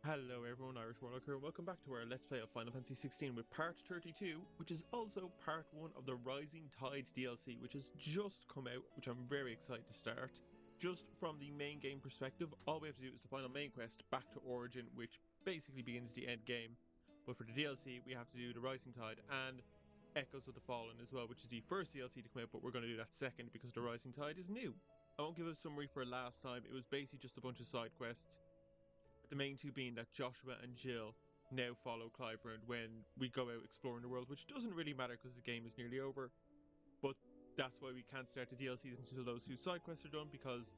Hello everyone, Irish Warlock here, and welcome back to our Let's Play of Final Fantasy 16 with part 32, which is also part 1 of the Rising Tide DLC, which has just come out, which I'm very excited to start. Just from the main game perspective, all we have to do is the final main quest, back to Origin, which basically begins the end game. But for the DLC, we have to do the Rising Tide and Echoes of the Fallen as well, which is the first DLC to come out, but we're going to do that second because the Rising Tide is new. I won't give a summary for last time, it was basically just a bunch of side quests. The main two being that Joshua and Jill now follow Clive around when we go out exploring the world, which doesn't really matter because the game is nearly over. But that's why we can't start the DLCs until those two side quests are done, because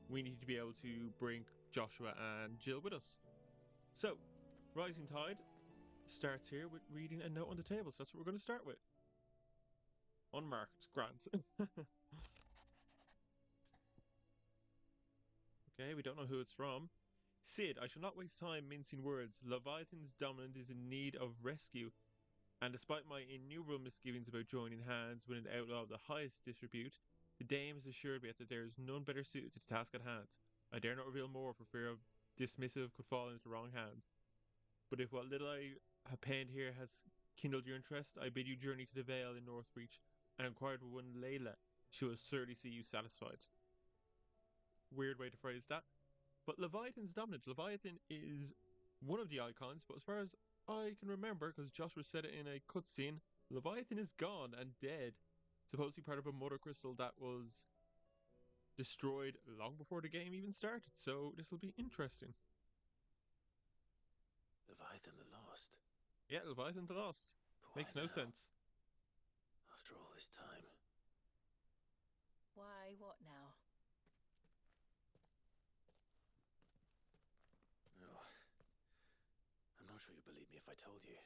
we need to be able to bring Joshua and Jill with us. So, Rising Tide starts here with reading a note on the table, so that's what we're going to start with. Unmarked, grant. Okay, we don't know who it's from. Sid, I shall not waste time mincing words. Leviathan's dominant is in need of rescue, and despite my innumerable misgivings about joining hands with an outlaw of the highest disrepute, the dame has assured me that there is none better suited to the task at hand. I dare not reveal more for fear of dismissive could fall into the wrong hands. But if what little I have penned here has kindled your interest, I bid you journey to the Vale in Northreach and inquire with one Layla. She will certainly see you satisfied. Weird way to phrase that. But Leviathan's dominant. Leviathan is one of the icons, but as far as I can remember, because Joshua said it in a cutscene, Leviathan is gone and dead. Supposedly part of a mother crystal that was destroyed long before the game even started, so this will be interesting. Levithan the Lost? Yeah, Leviathan the Lost. But Makes why no now? sense. After all this time. Why, what now? No. I'm not sure you'd believe me if I told you.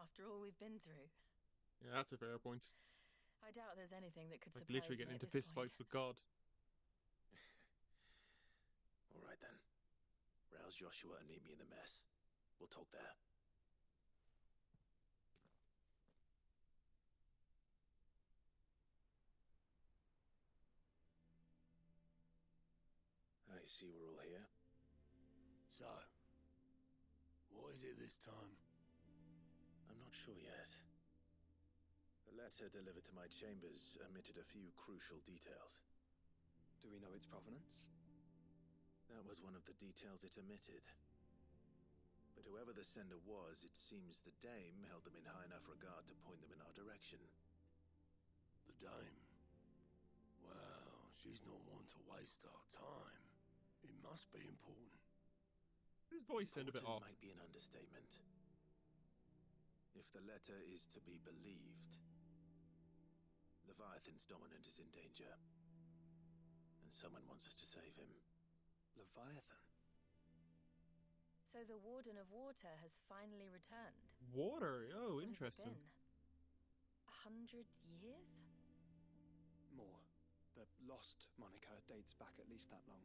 After all we've been through, Yeah, that's a fair point. I doubt there's anything that could Like surprise literally me getting at into this fistfights point. with God. Alright then. Rouse Joshua and meet me in the mess. We'll talk there. I see we're all here. So, what is it this time? I'm not sure yet. The letter delivered to my chambers omitted a few crucial details. Do we know its provenance? That was one of the details it omitted. But whoever the sender was, it seems the dame held them in high enough regard to point them in our direction. The dame? Well, she's not one to waste our time. It must be important. His voice sounded a bit Important off. might be an understatement. If the letter is to be believed, Leviathan's dominant is in danger. And someone wants us to save him. Leviathan? So the Warden of Water has finally returned. Water? Oh, What has it interesting. been? 100 years? More. The Lost moniker dates back at least that long.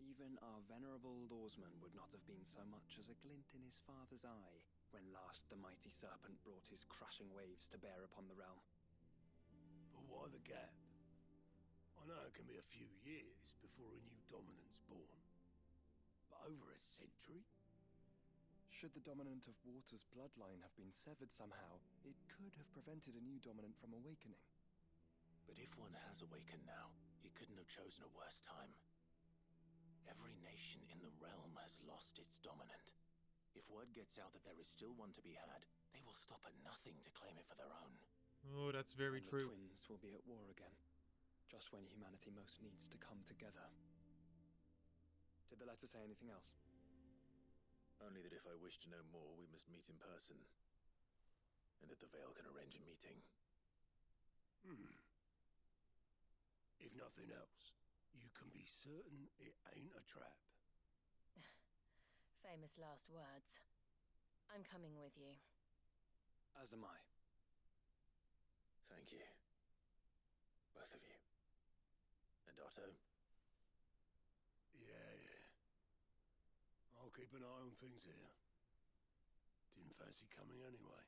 Even our venerable lawsman would not have been so much as a glint in his father's eye when last the mighty serpent brought his crushing waves to bear upon the realm. But why the gap? I know it can be a few years before a new dominant's born. But over a century? Should the dominant of Water's bloodline have been severed somehow, it could have prevented a new dominant from awakening. But if one has awakened now, he couldn't have chosen a worse time. Every nation in the realm has lost its dominant. If word gets out that there is still one to be had, they will stop at nothing to claim it for their own. Oh, that's very And true. the twins will be at war again, just when humanity most needs to come together. Did the letter say anything else? Only that if I wish to know more, we must meet in person. And that the Vale can arrange a meeting. If nothing else, you can be certain it ain't a trap. Famous last words. I'm coming with you. As am I. Thank you. Both of you. And Otto? Yeah. I'll keep an eye on things here. Didn't fancy coming anyway.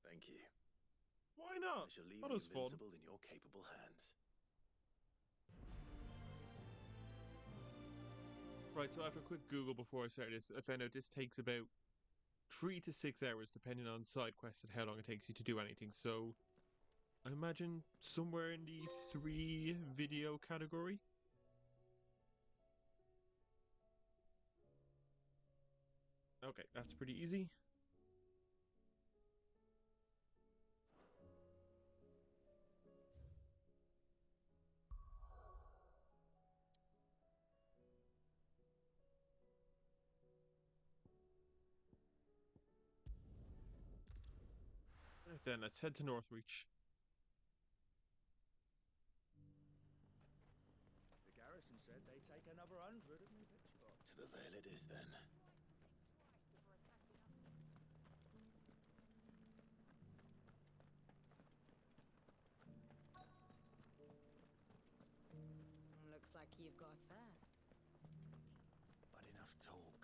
Thank you. Why I not? shall leave That the was fun. Invincible in your capable hands. Right, so I have a quick Google before I start this. I found out this takes about 3 to 6 hours, depending on side quests and how long it takes you to do anything. So I imagine somewhere in the 3 video category. Okay, that's pretty easy. Right then, let's head to Northreach. The garrison said they'd take another 100 of me pitch box. To the Vale it is then. Looks like you've got thirst. But enough talk.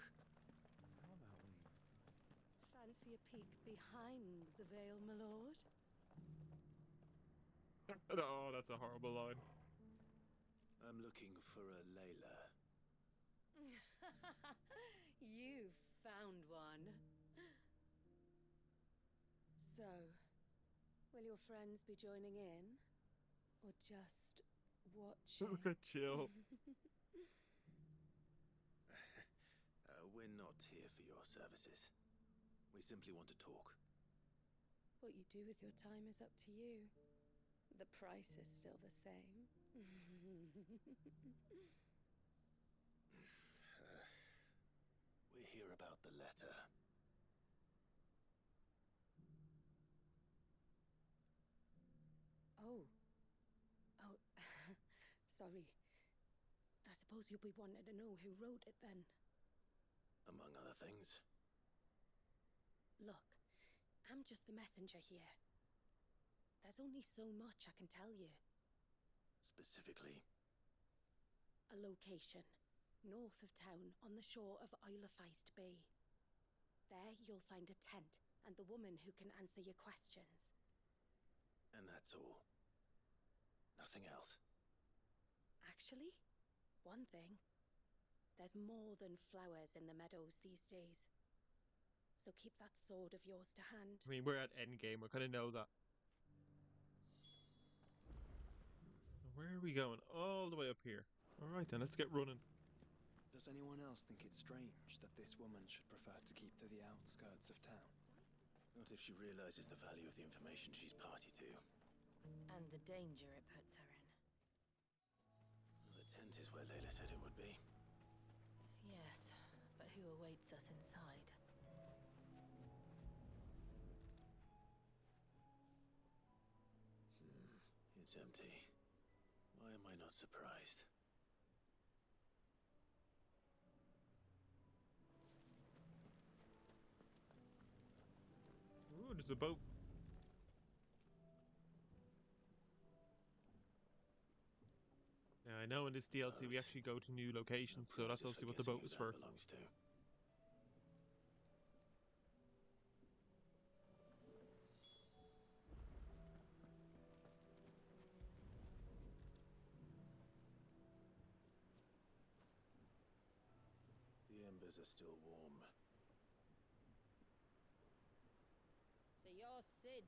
How about we? Fancy a peek behind the veil, my lord? Oh, that's a horrible line. I'm looking for a Layla. You found one. So, will your friends be joining in? Or just watching? Look at chill. We're not here for your services. We simply want to talk. What you do with your time is up to you. The price is still the same. We're here about the letter. Oh. Sorry. I suppose you'll be wanting to know who wrote it then. Among other things. Look, I'm just the messenger here. There's only so much I can tell you. Specifically. A location, north of town, on the shore of Isle of Feist Bay. There you'll find a tent, and the woman who can answer your questions. And that's all. Nothing else. Actually, one thing. There's more than flowers in the meadows these days. So keep that sword of yours to hand. I mean, we're at endgame. I kind of know that. Where are we going? All the way up here. Alright then, let's get running. Does anyone else think it's strange that this woman should prefer to keep to the outskirts of town? Not if she realizes the value of the information she's party to. And the danger it puts her in. The tent is where Layla said it would be. Yes, but who awaits us inside? It's empty. Why am I not surprised? Ooh, there's a boat. Now, I know in this DLC we actually go to new locations, so that's obviously what the boat was for. Belongs to. The embers are still warm. So you're Sid.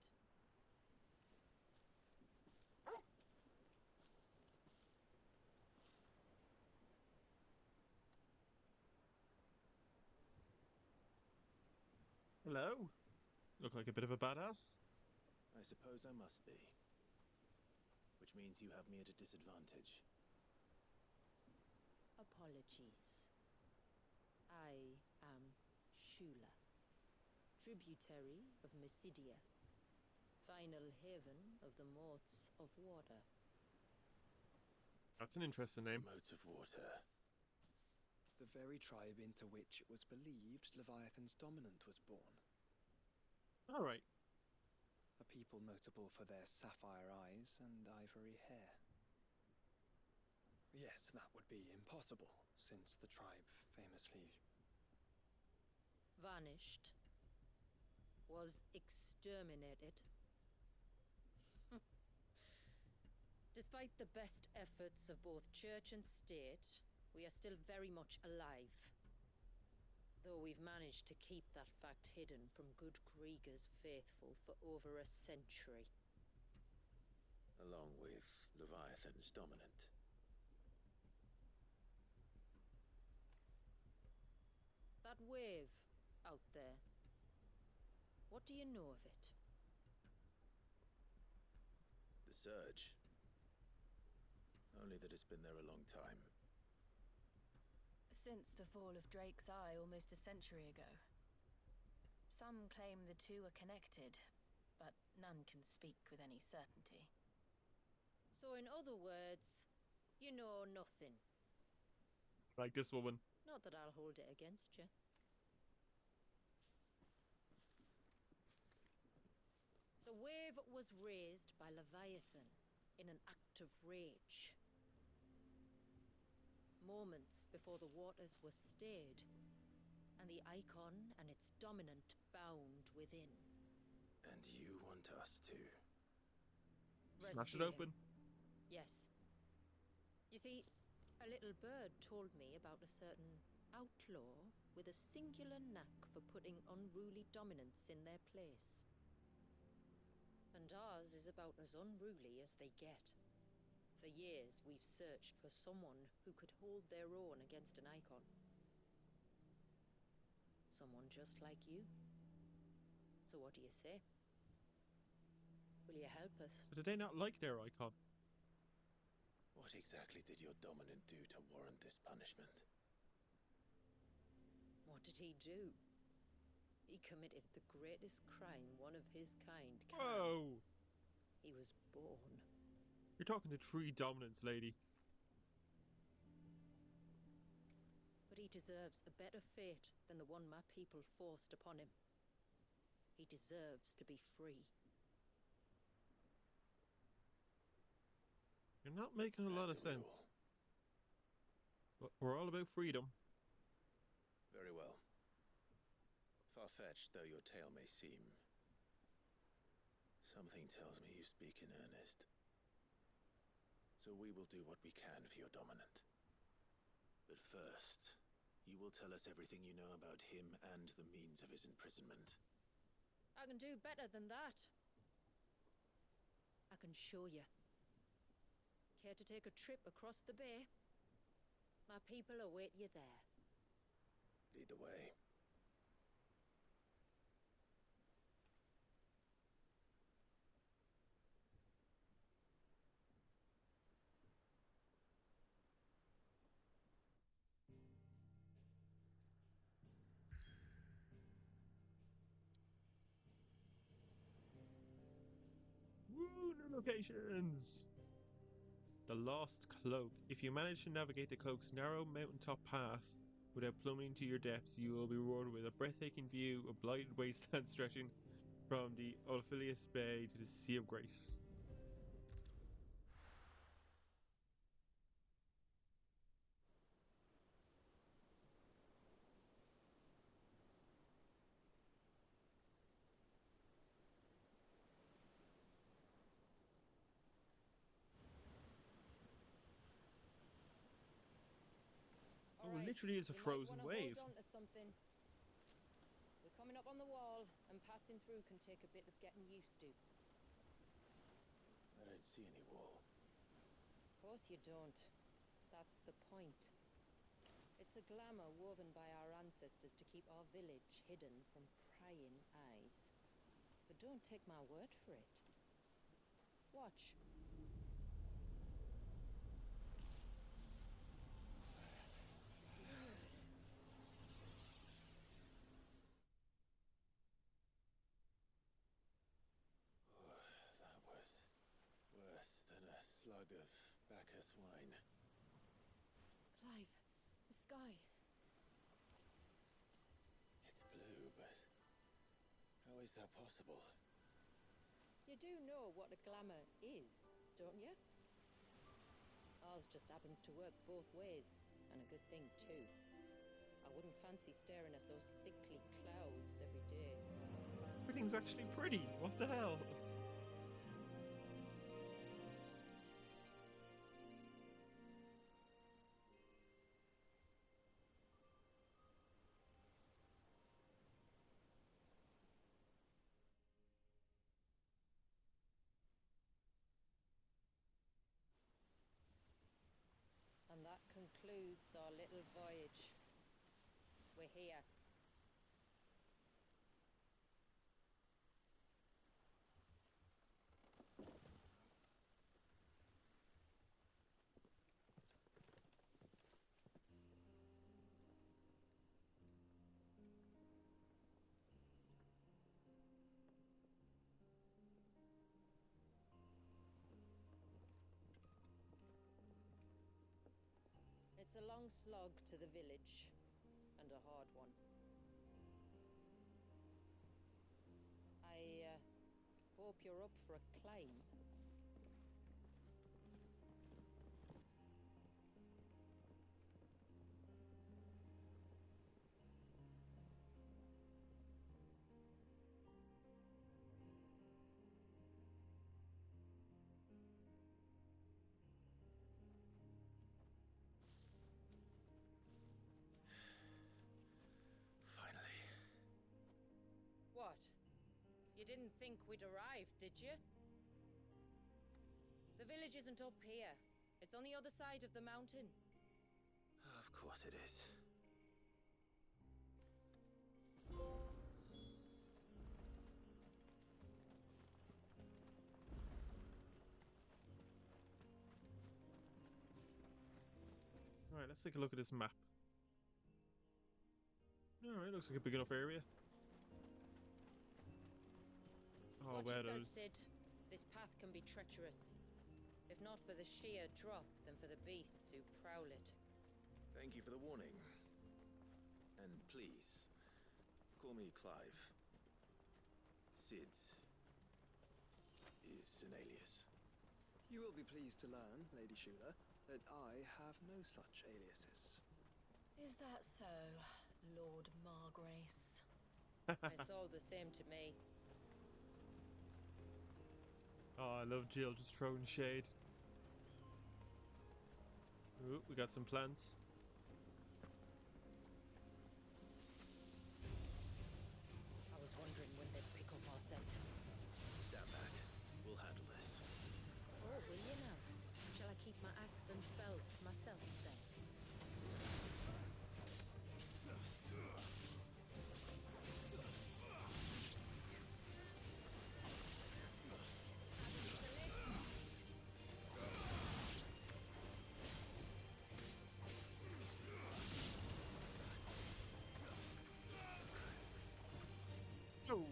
Hello? Look like a bit of a badass. I suppose I must be. Which means you have me at a disadvantage. Apologies. I am Shula, tributary of Mysidia, final haven of the Motes of Water. That's an interesting name. Motes of water. The very tribe into which it was believed Leviathan's dominant was born. Alright. A people notable for their sapphire eyes and ivory hair. Yes, that would be impossible, since the tribe famously... Vanished. Was exterminated. Despite the best efforts of both church and state, we are still very much alive. Though we've managed to keep that fact hidden from good Krieger's faithful for over a century. Along with Leviathan's dominant. That wave out there. What do you know of it? The surge. Only that it's been there a long time. Since the fall of Drake's Eye almost a century ago. Some claim the two are connected, but none can speak with any certainty. So in other words, you know nothing. Like this woman. Not that I'll hold it against you. The wave was raised by Leviathan in an act of rage. Moments before the waters were stayed, and the icon and its dominant bound within. And you want us to... Smash it Rescue open. him. Yes. You see, a little bird told me about a certain outlaw with a singular knack for putting unruly dominants in their place. And ours is about as unruly as they get. For years, we've searched for someone who could hold their own against an icon. Someone just like you. So what do you say? Will you help us? So did they not like their icon? What exactly did your dominant do to warrant this punishment? What did he do? He committed the greatest crime one of his kind can. Whoa! He was born. You're talking to 3 dominants, lady. But he deserves a better fate than the one my people forced upon him. He deserves to be free. You're not making a lot of sense. But we're all about freedom. Very well. Far-fetched though your tale may seem, something tells me you speak in earnest. So we will do what we can for your dominant. But first, you will tell us everything you know about him and the means of his imprisonment. I can do better than that. I can show you. Care to take a trip across the bay? My people await you there. Lead the way. Woo, new locations! The Lost Cloak. If you manage to navigate the cloak's narrow mountaintop pass without plummeting to your depths, you will be rewarded with a breathtaking view of blighted wasteland stretching from the Ulfilius Bay to the Sea of Grace. Oh, it literally is a frozen wave. Hold on to something. We're coming up on the wall, and passing through can take a bit of getting used to. I don't see any wall. Of course you don't. That's the point. It's a glamour woven by our ancestors to keep our village hidden from prying eyes. But don't take my word for it. Watch. That was worse than a slug of Bacchus wine. Clive, the sky. It's blue, but how is that possible? You do know what a glamour is, don't you? Ours just happens to work both ways, and a good thing too. I wouldn't fancy staring at those sickly clouds every day. Everything's actually pretty. What the hell? concludes our little voyage. We're here. It's a long slog to the village, and a hard one. I hope you're up for a climb. Finally. What? You didn't think we'd arrived, did you? The village isn't up here. It's on the other side of the mountain. Of course it is. Alright, let's take a look at this map. Alright, looks like a big enough area. Oh, Watch wow, yourself, those. Sid. This path can be treacherous. If not for the sheer drop, then for the beasts who prowl it. Thank you for the warning. And please, call me Clive. Sid is an alias. You will be pleased to learn, Lady Shula, that I have no such aliases. Is that so, Lord Margrace? It's all the same to me. Oh, I love Jill just throwing shade. Ooh, we got some plants. I was wondering when they'd pick up our scent. Stand back. We'll handle this. Oh, will you now? Shall I keep my axe and spells to myself then? Oh.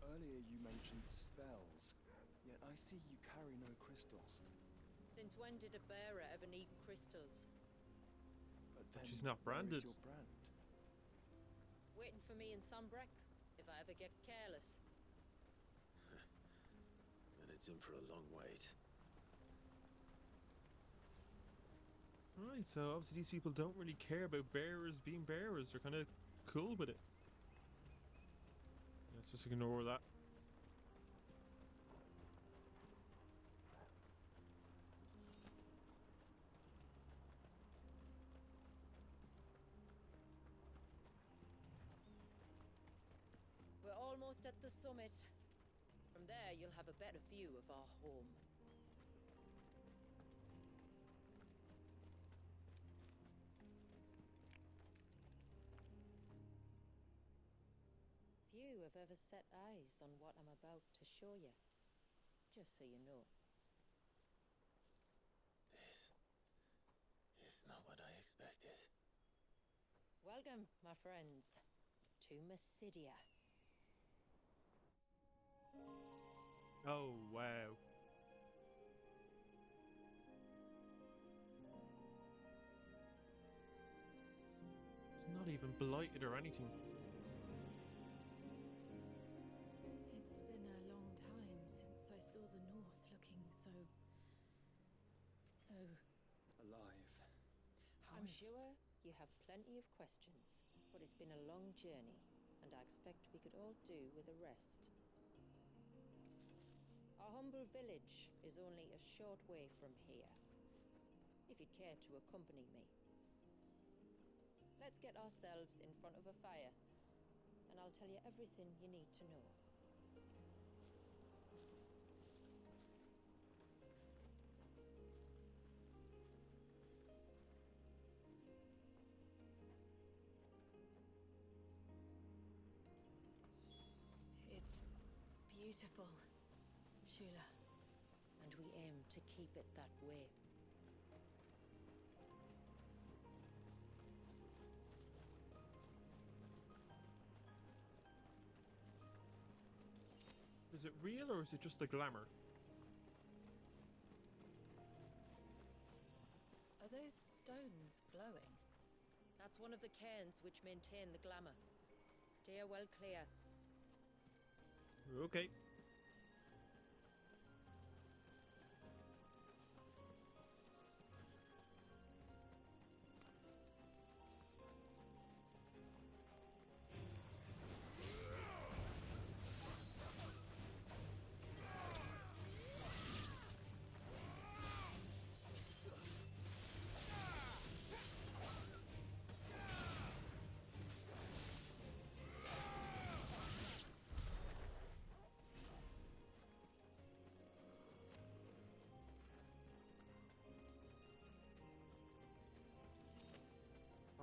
Earlier you mentioned spells, yet I see you carry no crystals. Since when did a bearer ever need crystals? But then She's not where branded. is your brand? Waiting for me in Sunbreck, if I ever get careless. Then it's in for a long wait. Right, so obviously these people don't really care about bearers being bearers. They're kind of cool with it. Let's just ignore that. We're almost at the summit. From there, you'll have a better view of our home. Few have ever set eyes on what I'm about to show you. Just so you know. This is not what I expected. Welcome, my friends, to Mysidia. Oh, wow. It's not even blighted or anything. It's been a long time since I saw the North looking so Alive. How I'm is- sure you have plenty of questions, but it's been a long journey, and I expect we could all do with a rest. Our humble village is only a short way from here, if you'd care to accompany me. Let's get ourselves in front of a fire and I'll tell you everything you need to know. It's beautiful, Shula. And we aim to keep it that way. Is it real or is it just the glamour? Are those stones glowing? That's one of the cairns which maintain the glamour. Steer well clear. Okay.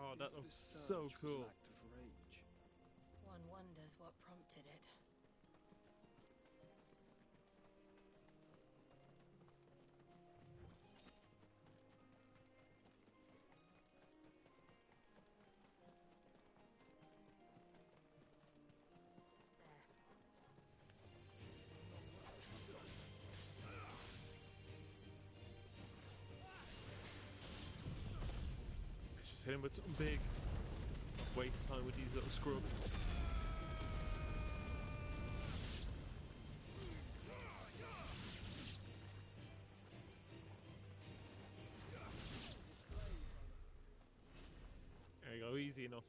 Oh, that looks so cool. An act of rage. One wonders what prompted it. Let's just hit him with something big. Waste time with these little scrubs. There you go, easy enough.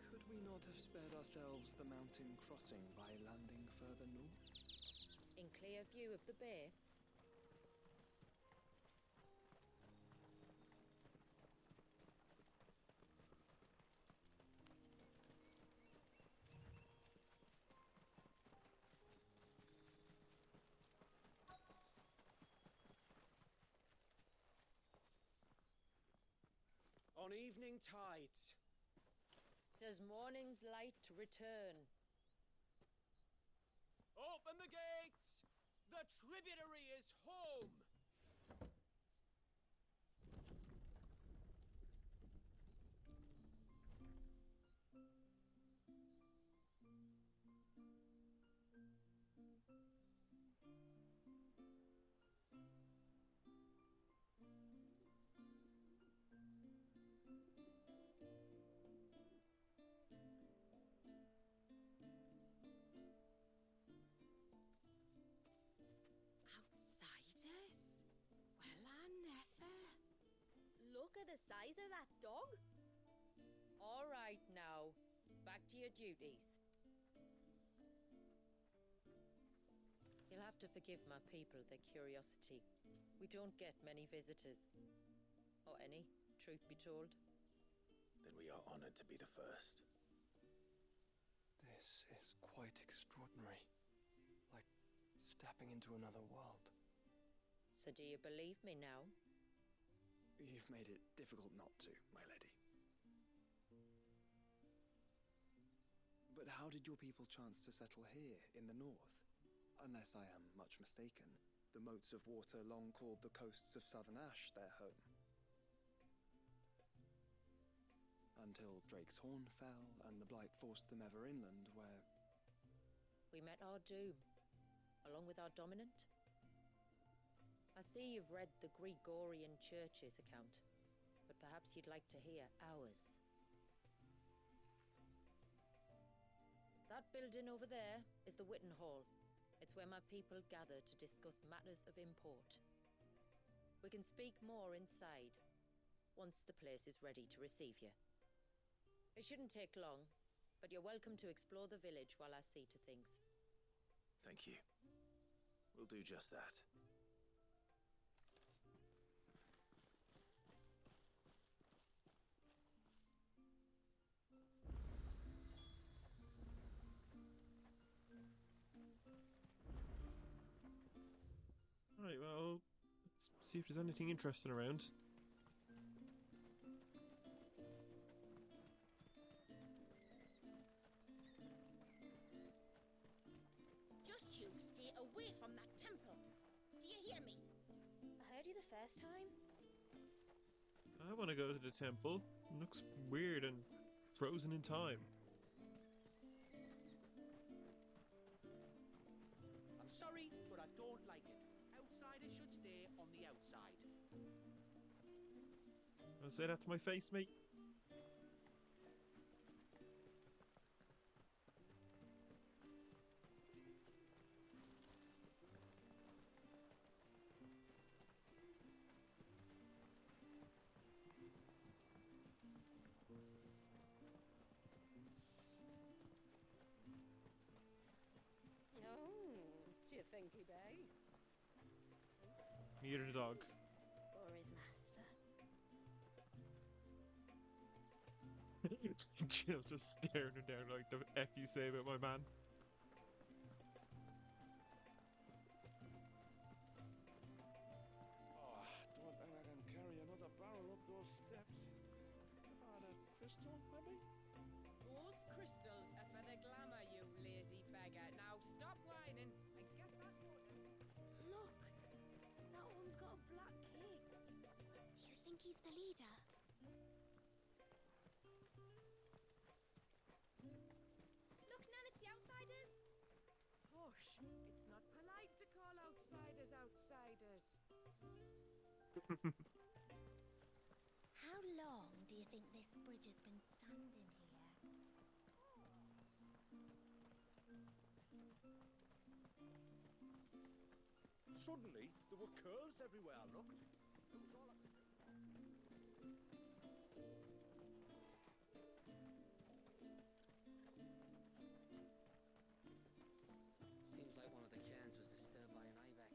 Could we not have spared ourselves the mountain crossing by landing further north? In clear view of the bay. On evening tides. Does morning's light return? Open the gates! The tributary is home! Outsiders? Well, I never. Look at the size of that dog. All right now, back to your duties. You'll have to forgive my people their curiosity. We don't get many visitors. Or any, truth be told. Then we are honored to be the first. This is quite extraordinary. Like stepping into another world. So do you believe me now? You've made it difficult not to, my lady. But how did your people chance to settle here in the north? Unless I am much mistaken, the moats of water long called the coasts of Southern Ash their home. Until Drake's Horn fell and the Blight forced them ever inland, where... We met our doom, along with our dominant. I see you've read the Gregorian Church's account, but perhaps you'd like to hear ours. That building over there is the Witten Hall. It's where my people gather to discuss matters of import. We can speak more inside. once the place is ready to receive you. It shouldn't take long, but you're welcome to explore the village while I see to things. Thank you. We'll do just that. Right, well, let's see if there's anything interesting around. Just you stay away from that temple. Do you hear me? I heard you the first time. I want to go to the temple. It looks weird and frozen in time. I'm sorry, but I don't like it. Outsiders should stay on the outside. I'll say that to my face, mate. Oh, do you think he bites? Neither the dog. Or his master? Jill just staring her down like the F you say about my man. Oh, don't think I can carry another barrel up those steps. If I had a crystal, maybe? Those crystals are for the glamour, you lazy beggar. Now stop whining and get that water. Look, that one's got a black cape. Do you think he's the leader? Look, Nan, it's the outsiders. Hush! It's not polite to call outsiders outsiders. How long do you think this bridge has been standing here? Suddenly, there were curls everywhere I looked. It was all I could do. Seems like one of the cairns was disturbed by an ibex.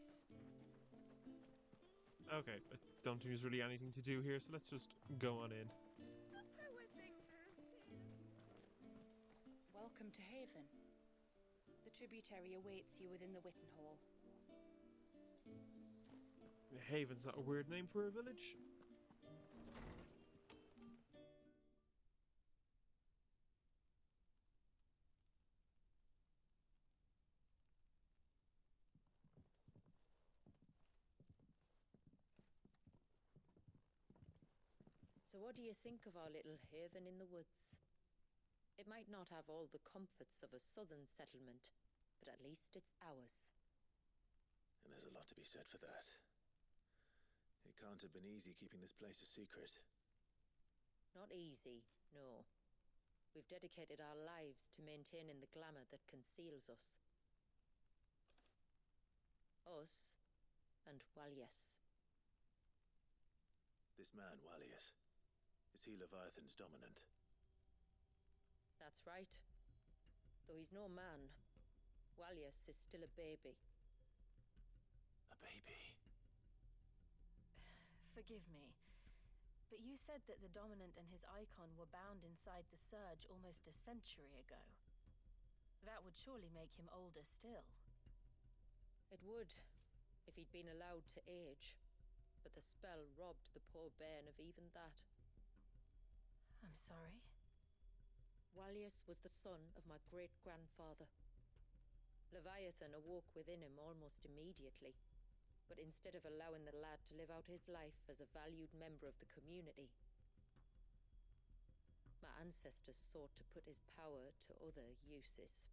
Okay, I don't think there's really anything to do here, so let's just go on in. Welcome to Haven. The tributary awaits you within the Witten Hall. Haven's not a weird name for a village. So what do you think of our little haven in the woods? It might not have all the comforts of a southern settlement, but at least it's ours. And there's a lot to be said for that. It can't have been easy keeping this place a secret. Not easy, no. We've dedicated our lives to maintaining the glamour that conceals us. Us and Walyes. This man, Walyes, is he Leviathan's dominant? That's right. Though he's no man, Walyes is still a baby. A baby? Forgive me, but you said that the Dominant and his icon were bound inside the Surge almost a century ago. That would surely make him older still. It would, if he'd been allowed to age. But the spell robbed the poor bairn of even that. I'm sorry? Walyes was the son of my great-grandfather. Leviathan awoke within him almost immediately, but instead of allowing the lad to live out his life as a valued member of the community, my ancestors sought to put his power to other uses.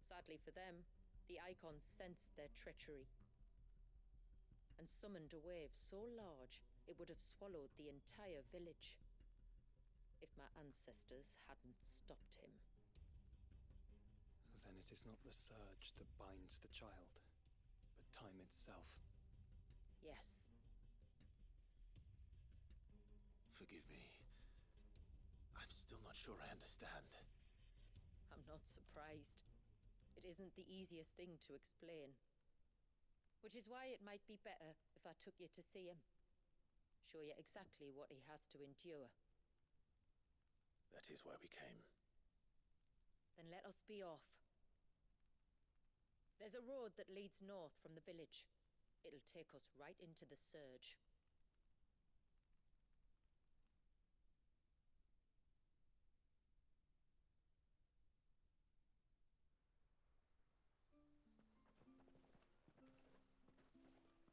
Sadly for them, the icons sensed their treachery and summoned a wave so large it would have swallowed the entire village if my ancestors hadn't stopped him. Then it is not the surge that binds the child, but time itself. Yes. Forgive me. I'm still not sure I understand. I'm not surprised. It isn't the easiest thing to explain. Which is why it might be better if I took you to see him. Show you exactly what he has to endure. That is why we came. Then let us be off. There's a road that leads north from the village. It'll take us right into the surge.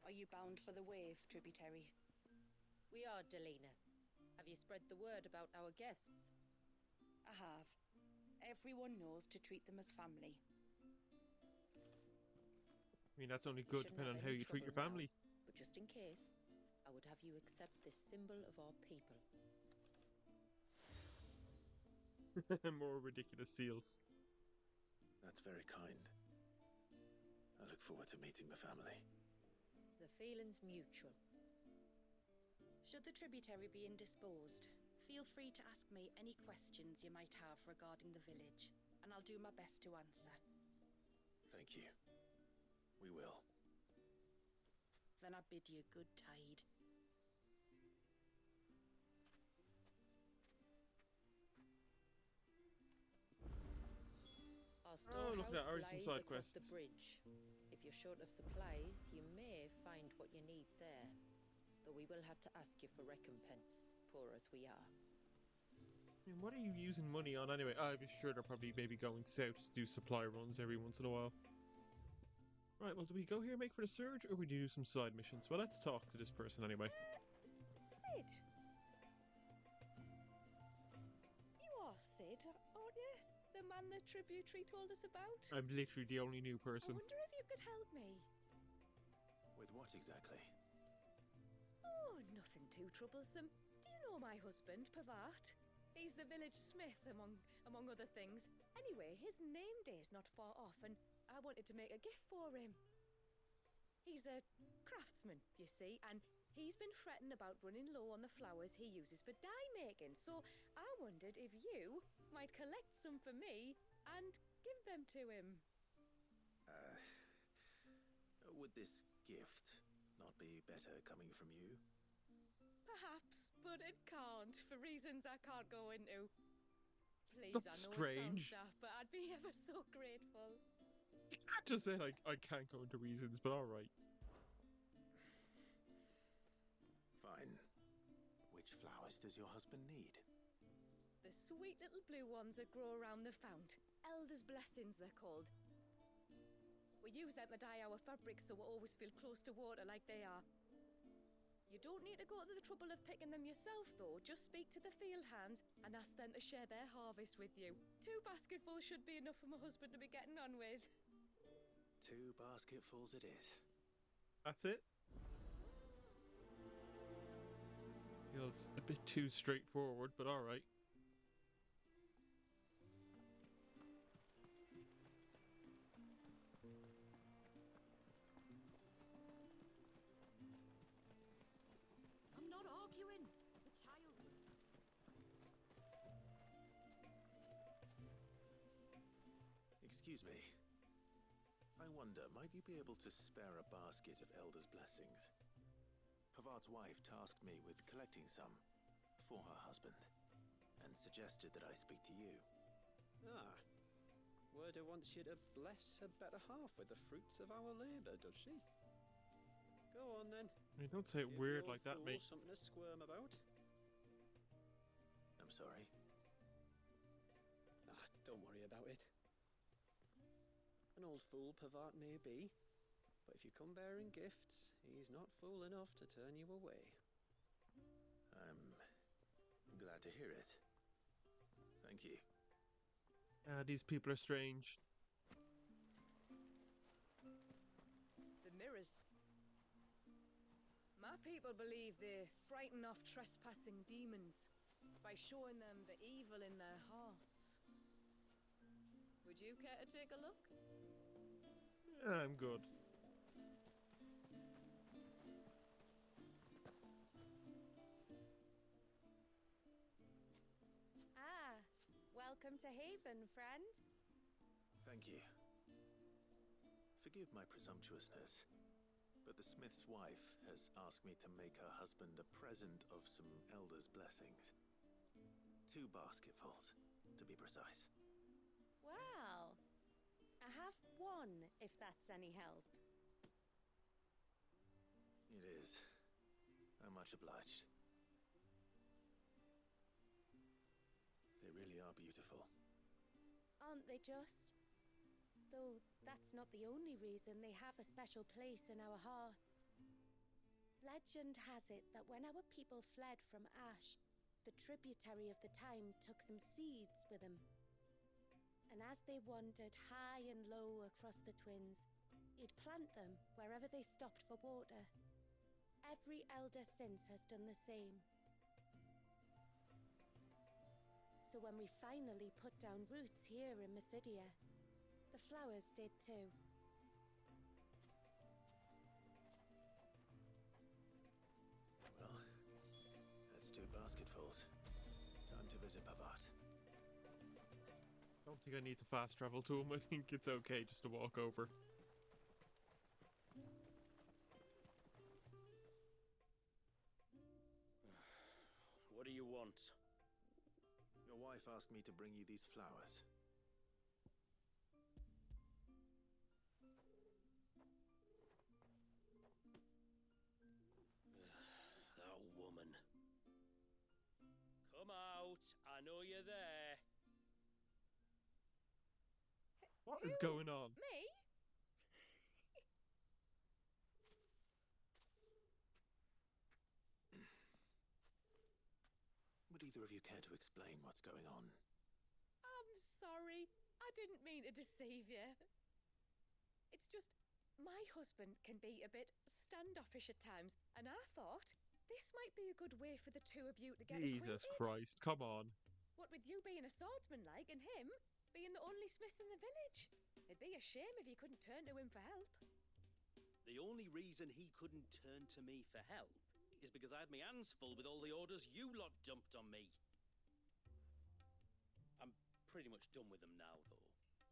Are you bound for the wave, tributary? We are, Delina. Have you spread the word about our guests? I have. Everyone knows to treat them as family. I mean, that's only good depending on how you treat your family. But just in case, I would have you accept this symbol of our people. More ridiculous seals. That's very kind. I look forward to meeting the family. The feeling's mutual. Should the tributary be indisposed, feel free to ask me any questions you might have regarding the village, and I'll do my best to answer. Thank you. We will. Then I bid you good tide. Our storehouse look at that, already some lies side across the quests. bridge. If you're short of supplies, you may find what you need there. Though we will have to ask you for recompense, poor as we are. I mean, what are you using money on anyway? I'm sure they're probably maybe going south to do supply runs every once in a while. Right, well, do we go here and make for the surge, or we do some side missions? Well, let's talk to this person anyway. Sid! You are Sid, aren't you? The man the tributary told us about? I'm literally the only new I person. wonder if you could help me. With what exactly? Oh, nothing too troublesome. Do you know my husband, Pavat? He's the village smith, among other things. Anyway, his name day's not far off, and I wanted to make a gift for him. He's a craftsman, you see, and he's been fretting about running low on the flowers he uses for dye making, so I wondered if you might collect some for me and give them to him. Would this gift not be better coming from you? Perhaps, but it can't, for reasons I can't go into. Please, That's I know strange. it sounds daft, but I'd be ever so grateful. You can't just say, like, I can't go into reasons, but alright. Fine. Which flowers does your husband need? The sweet little blue ones that grow around the fount. Elder's blessings, they're called. We use them to dye our fabrics so we always feel close to water like they are. You don't need to go to the trouble of picking them yourself, though. Just speak to the field hands and ask them to share their harvest with you. 2 basketfuls should be enough for my husband to be getting on with. 2 basketfuls it is. That's it? Feels a bit too straightforward, but alright. I'm not arguing. The child was... Excuse me. I wonder, might you be able to spare a basket of Elder's blessings? Pavart's wife tasked me with collecting some for her husband, and suggested that I speak to you. Ah. Werda wants you to bless her better half with the fruits of our labour, does she? Go on then. I mean, don't say it Give weird the like old that, fool mate. something to squirm about. I'm sorry. Ah, don't worry about it. An old fool Pavart may be, but if you come bearing gifts, he's not fool enough to turn you away. I'm glad to hear it. Thank you. These people are strange. The mirrors. My people believe they frighten off trespassing demons by showing them the evil in their hearts. Would you care to take a look? I'm good. Welcome to Haven, friend. Thank you. Forgive my presumptuousness, but the smith's wife has asked me to make her husband a present of some elder's blessings. 2 basketfuls, to be precise. Well, I have one, if that's any help. It is. I'm much obliged. They really are beautiful. Aren't they just? Though that's not the only reason they have a special place in our hearts. Legend has it that when our people fled from Ash, the tributary of the time took some seeds with them. And as they wandered high and low across the Twins, he'd plant them wherever they stopped for water. Every elder since has done the same. So when we finally put down roots here in Mysidia, the flowers did too. Well, that's 2 basketfuls. Time to visit Pavat. I don't think I need to fast travel to him. I think it's okay just to walk over. What do you want? Your wife asked me to bring you these flowers. That woman. Come out. I know you're there. What is going on? Me? Would either of you care to explain what's going on? I'm sorry. I didn't mean to deceive you. It's just, my husband can be a bit standoffish at times, and I thought this might be a good way for the 2 of you to get Jesus acquainted. Christ, come on. What with you being a swordsman like, and him being the only smith in the village. It'd be a shame if you couldn't turn to him for help. The only reason he couldn't turn to me for help is because I had my hands full with all the orders you lot dumped on me. I'm pretty much done with them now, though.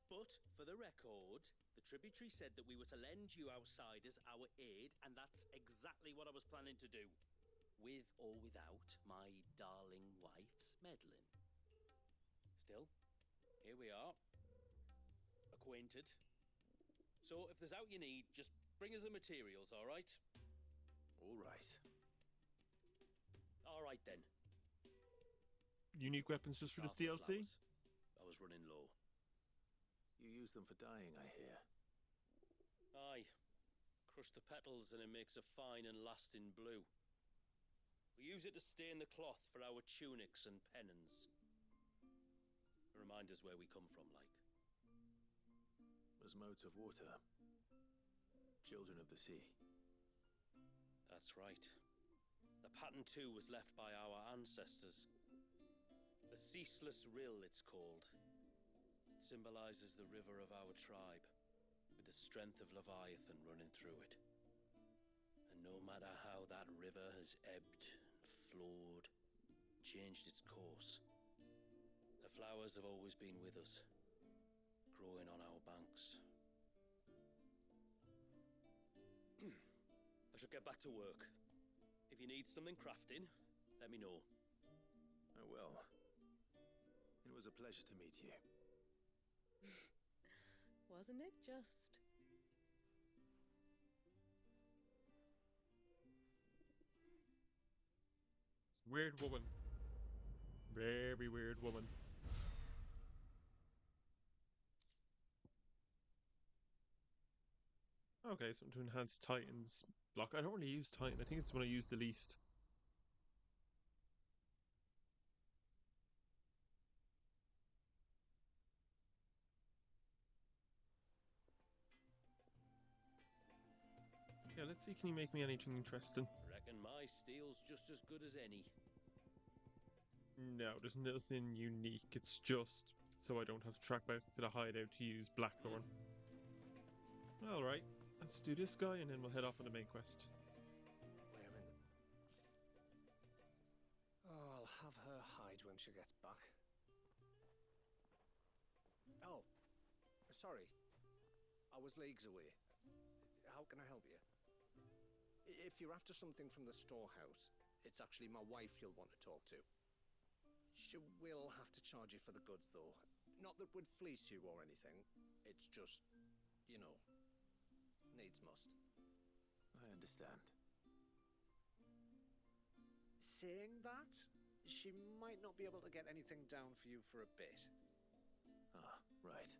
But, for the record, the tributary said that we were to lend you outsiders our aid, and that's exactly what I was planning to do. With or without my darling wife's meddling. Still, here we are. Acquainted. So, if there's out you need, just bring us the materials, alright? Alright. Alright then. Unique weapons just for this DLC? I was running low. You use them for dyeing, I hear. Aye. Crush the petals and it makes a fine and lasting blue. We use it to stain the cloth for our tunics and pennons. Remind us where we come from, like. As modes of water. Children of the sea. That's right. The pattern too was left by our ancestors. The Ceaseless Rill, it's called. It symbolizes the river of our tribe, with the strength of Leviathan running through it. And no matter how that river has ebbed and flowed, changed its course, the flowers have always been with us, growing on our banks. I should get back to work. If you need something crafting, let me know. I will. It was a pleasure to meet you. Wasn't it just? Weird woman. Very weird woman. Okay, something to enhance Titan's block. I don't really use Titan. I think it's when I use the least. Yeah, let's see. Can you make me anything interesting? Reckon my steel's just as good as any. No, there's nothing unique. It's just so I don't have to track back to the hideout to use Blackthorn. Alright, let's do this guy and then we'll head off on the main quest. Where in the... Oh, I'll have her hide when she gets back. Sorry. I was leagues away. How can I help you? If you're after something from the storehouse, it's actually my wife you'll want to talk to. She will have to charge you for the goods, though. Not that we'd fleece you or anything. It's just, you know, needs must. I understand. Saying that, she might not be able to get anything down for you for a bit. Ah, right.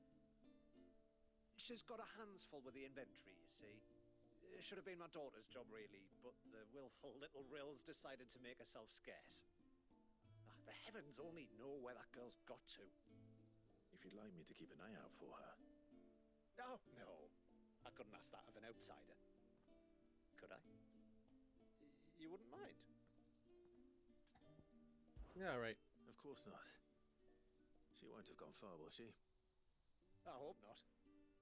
She's got her hands full with the inventory, you see. It should have been my daughter's job, really, but the willful little Rills decided to make herself scarce. Ah, the heavens only know where that girl's got to. If you'd like me to keep an eye out for her. Oh, no. I couldn't ask that of an outsider. Could I? You wouldn't mind? Yeah, right. Of course not. She won't have gone far, will she? I hope not.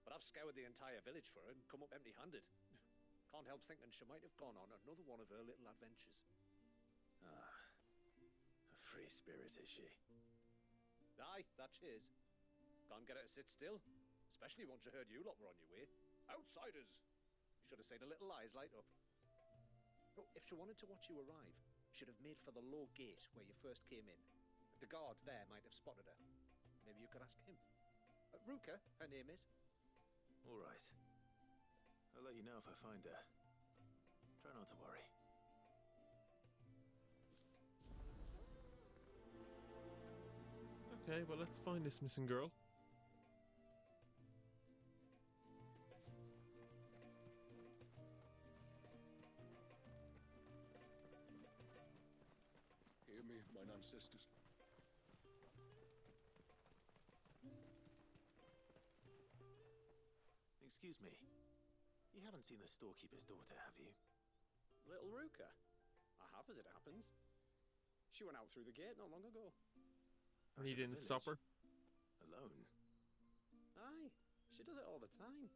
But I've scoured the entire village for her and come up empty-handed. Can't help thinking she might have gone on another one of her little adventures. Ah, a free spirit, is she? Aye, that she is. Can't get her to sit still, especially once she heard you lot were on your way. Outsiders! You should have seen her little eyes light up. Oh, if she wanted to watch you arrive, she'd have made for the low gate where you first came in. The guard there might have spotted her. Maybe you could ask him. Ruka, her name is. All right. I'll let you know if I find her. Try not to worry. Okay, well, let's find this missing girl. Hear me, mine ancestors. Excuse me. You haven't seen the storekeeper's daughter, have you? Little Ruka? I have, as it happens. She went out through the gate not long ago. And he didn't stop her? Alone? Aye, she does it all the time.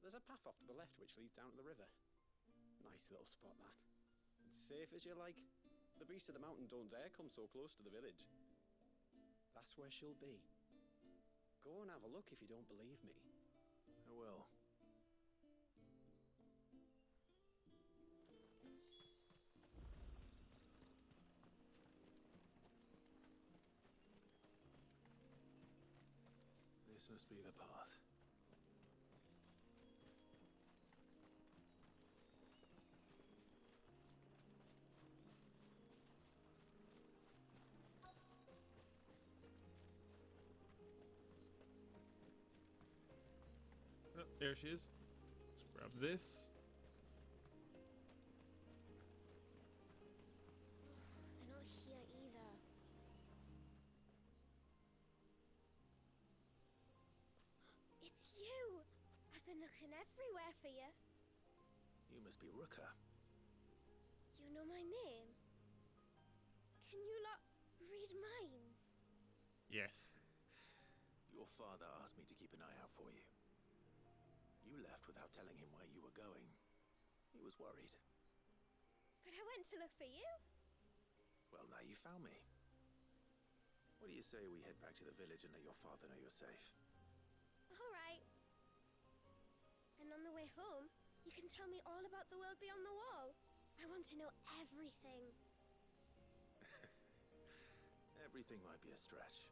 There's a path off to the left which leads down to the river. Nice little spot, that. It's safe as you like. The beasts of the mountain don't dare come so close to the village. That's where she'll be. Go and have a look if you don't believe me. I will. This must be the path. Oh, there she is. Let's grab this. They're not here either. It's you! I've been looking everywhere for you. You must be Ruka. You know my name? Can you lot read minds? Yes. Your father asked me to keep an eye out for you. You left without telling him where you were going. He was worried. But I went to look for you. Well, now you found me. What do you say we head back to the village and let your father know you're safe? All right. And on the way home, you can tell me all about the world beyond the wall. I want to know everything. Everything might be a stretch.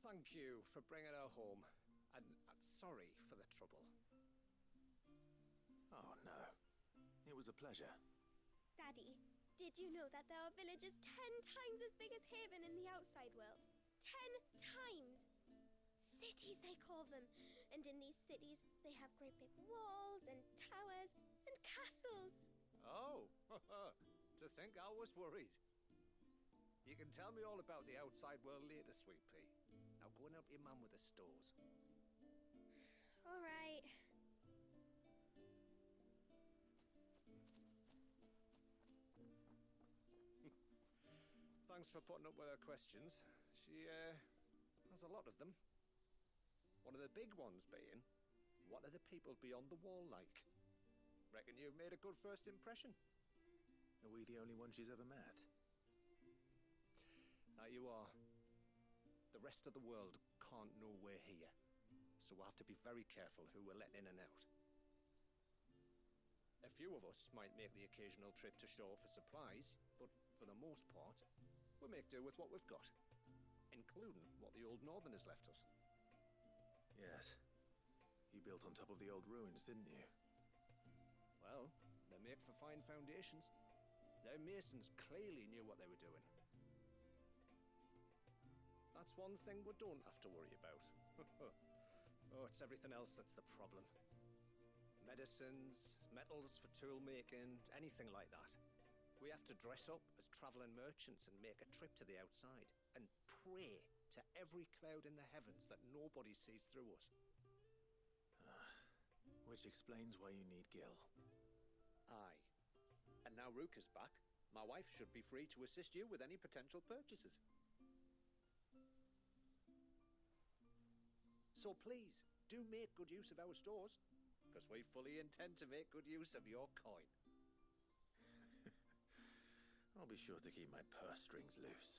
Thank you for bringing her home. And sorry for the trouble. Oh, no. It was a pleasure. Daddy, did you know that there are villages 10 times as big as Haven in the outside world? 10 times! Cities, they call them. And in these cities, they have great big walls and towers and castles. Oh, to think I was worried. You can tell me all about the outside world later, Sweet Pea. Now go and help your mum with the stores. All right. Thanks for putting up with her questions. She, has a lot of them. One of the big ones being, What are the people beyond the wall like? Reckon you've made a good first impression. Are we the only one she's ever met? That you are. The rest of the world can't know we're here, so we'll have to be very careful who we're letting in and out. A few of us might make the occasional trip to shore for supplies, but for the most part, we'll make do with what we've got, including what the old Northerners left us. Yes. You built on top of the old ruins, didn't you? Well, they make for fine foundations. Their masons clearly knew what they were doing. That's one thing we don't have to worry about. Oh, it's everything else that's the problem. Medicines, metals for tool making, anything like that. We have to dress up as travelling merchants and make a trip to the outside and pray to every cloud in the heavens that nobody sees through us. Which explains why you need Gil. Aye. And now Ruka's back, my wife should be free to assist you with any potential purchases. So please, do make good use of our stores, because we fully intend to make good use of your coin. I'll be sure to keep my purse strings loose.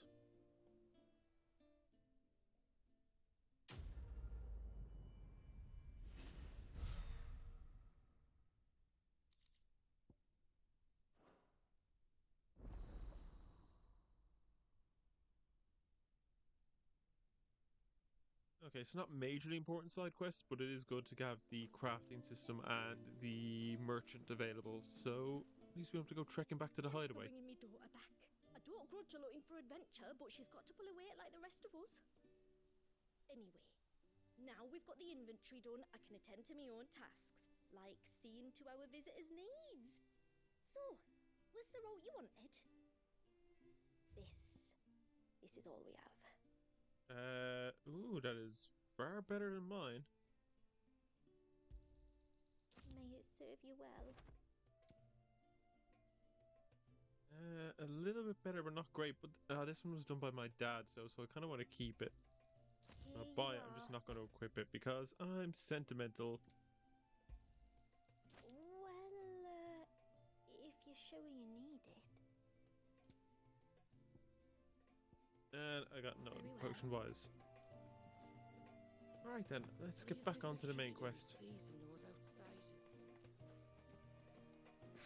Okay, so not majorly important side quests, but it is good to have the crafting system and the merchant available. So at least we don't have to go trekking back to the Thanks hideaway. for bringing me daughter back. I don't grudge her looking for adventure, but she's got to pull her weight like the rest of us. Anyway, now we've got the inventory done, I can attend to my own tasks, like seeing to our visitors' needs. So, where's the route you wanted? This is all we have. Ooh, that is far better than mine. May it serve you well. A little bit better, but not great. But this one was done by my dad, so I kind of want to keep it. I'll buy it. I'm just not going to equip it because I'm sentimental. Well, if you're sure you need it. And I got no potion-wise. Alright then, let's get back onto the main quest.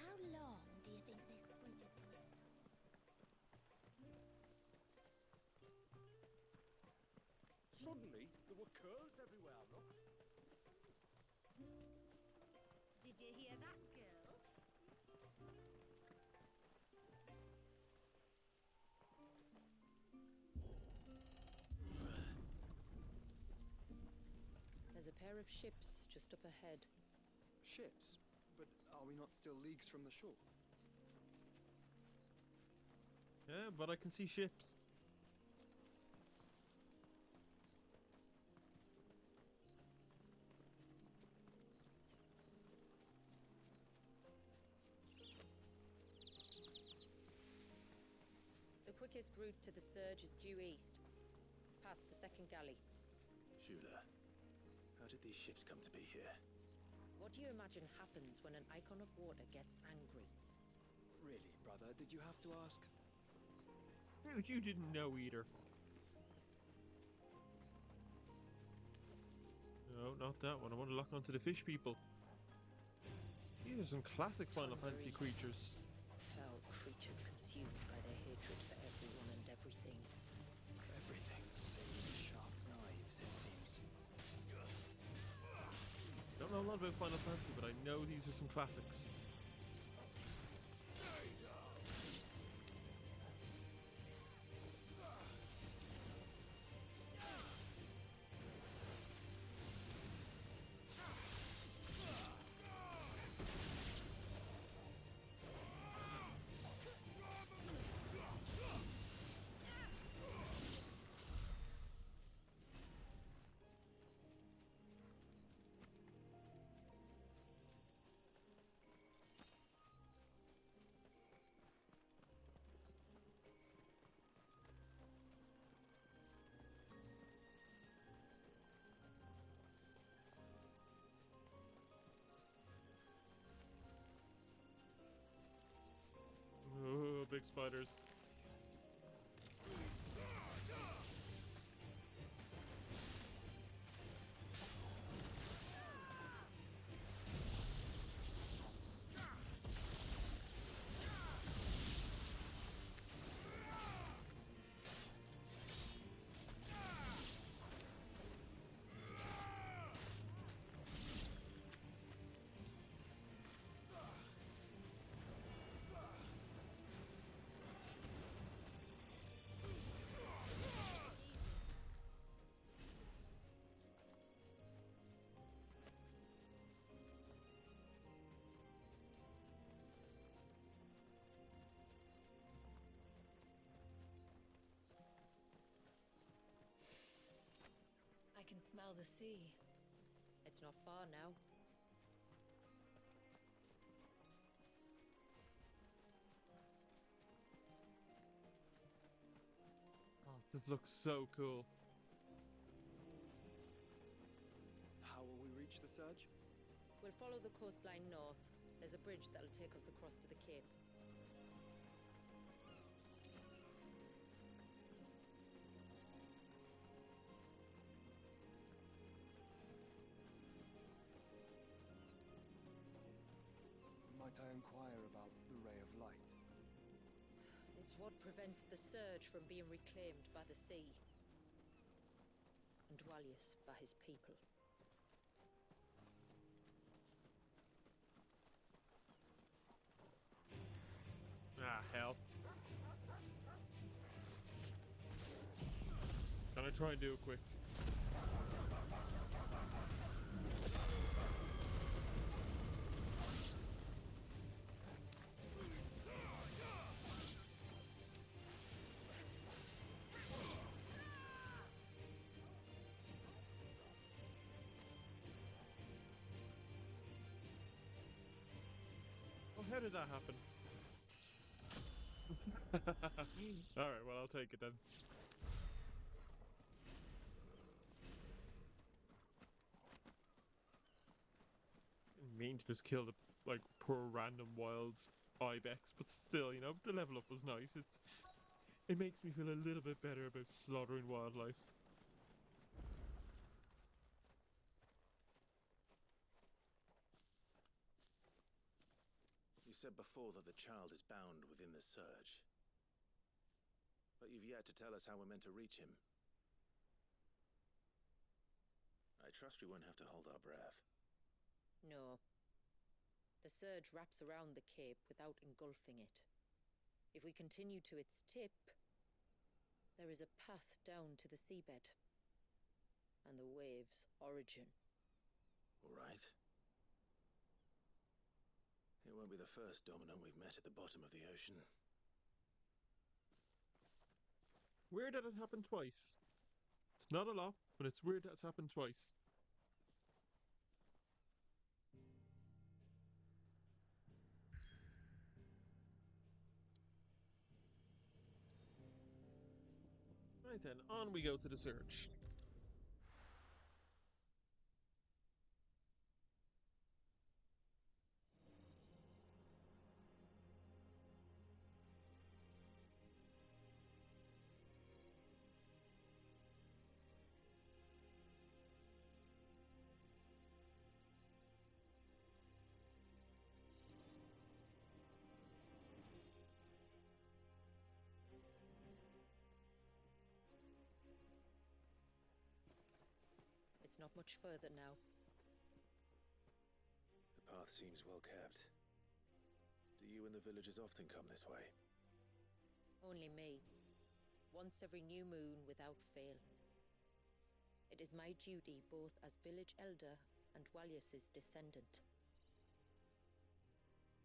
How long do you think this bridge is going to stop? Suddenly, there were curves everywhere, look. Did you hear that, girl? There's a pair of ships just up ahead. Ships? But are we not still leagues from the shore? Yeah, but I can see ships. The quickest route to the surge is due east, past the second galley. Shula, how did these ships come to be here? What do you imagine happens when an icon of water gets angry? Really, brother, did you have to ask? You didn't know either. No, not that one. I want to lock onto the fish people. These are some classic Final Fantasy creatures. Foul creatures consumed by their hatred for everyone and everything. Everything. Sharp knives, it seems. Don't know a lot about Final Fantasy, but I know these are some classics. big spiders. I can smell the sea. It's not far now. Oh, this looks so cool. How will we reach the surge? We'll follow the coastline north. There's a bridge that'll take us across to the cape. Might I inquire about the ray of light? It's what prevents the surge from being reclaimed by the sea. And Dwalius by his people. Ah, hell. Gonna try and do it quick. Oh, how did that happen? Alright, well, I'll take it then. Didn't mean to just kill the, like, poor random wild ibex, but still, you know, the level up was nice. It makes me feel a little bit better about slaughtering wildlife. You said before that the child is bound within the surge. But you've yet to tell us how we're meant to reach him. I trust we won't have to hold our breath. No. The surge wraps around the cape without engulfing it. If we continue to its tip, there is a path down to the seabed. And the wave's origin. All right. It won't be the first dominant we've met at the bottom of the ocean. Weird that it happened twice. It's not a lot, but it's weird that it's happened twice. Right then, on we go to the search. It's not much further now. The path seems well kept. Do you and the villagers often come this way? Only me. Once every new moon without fail. It is my duty both as village elder and Dwalius's descendant.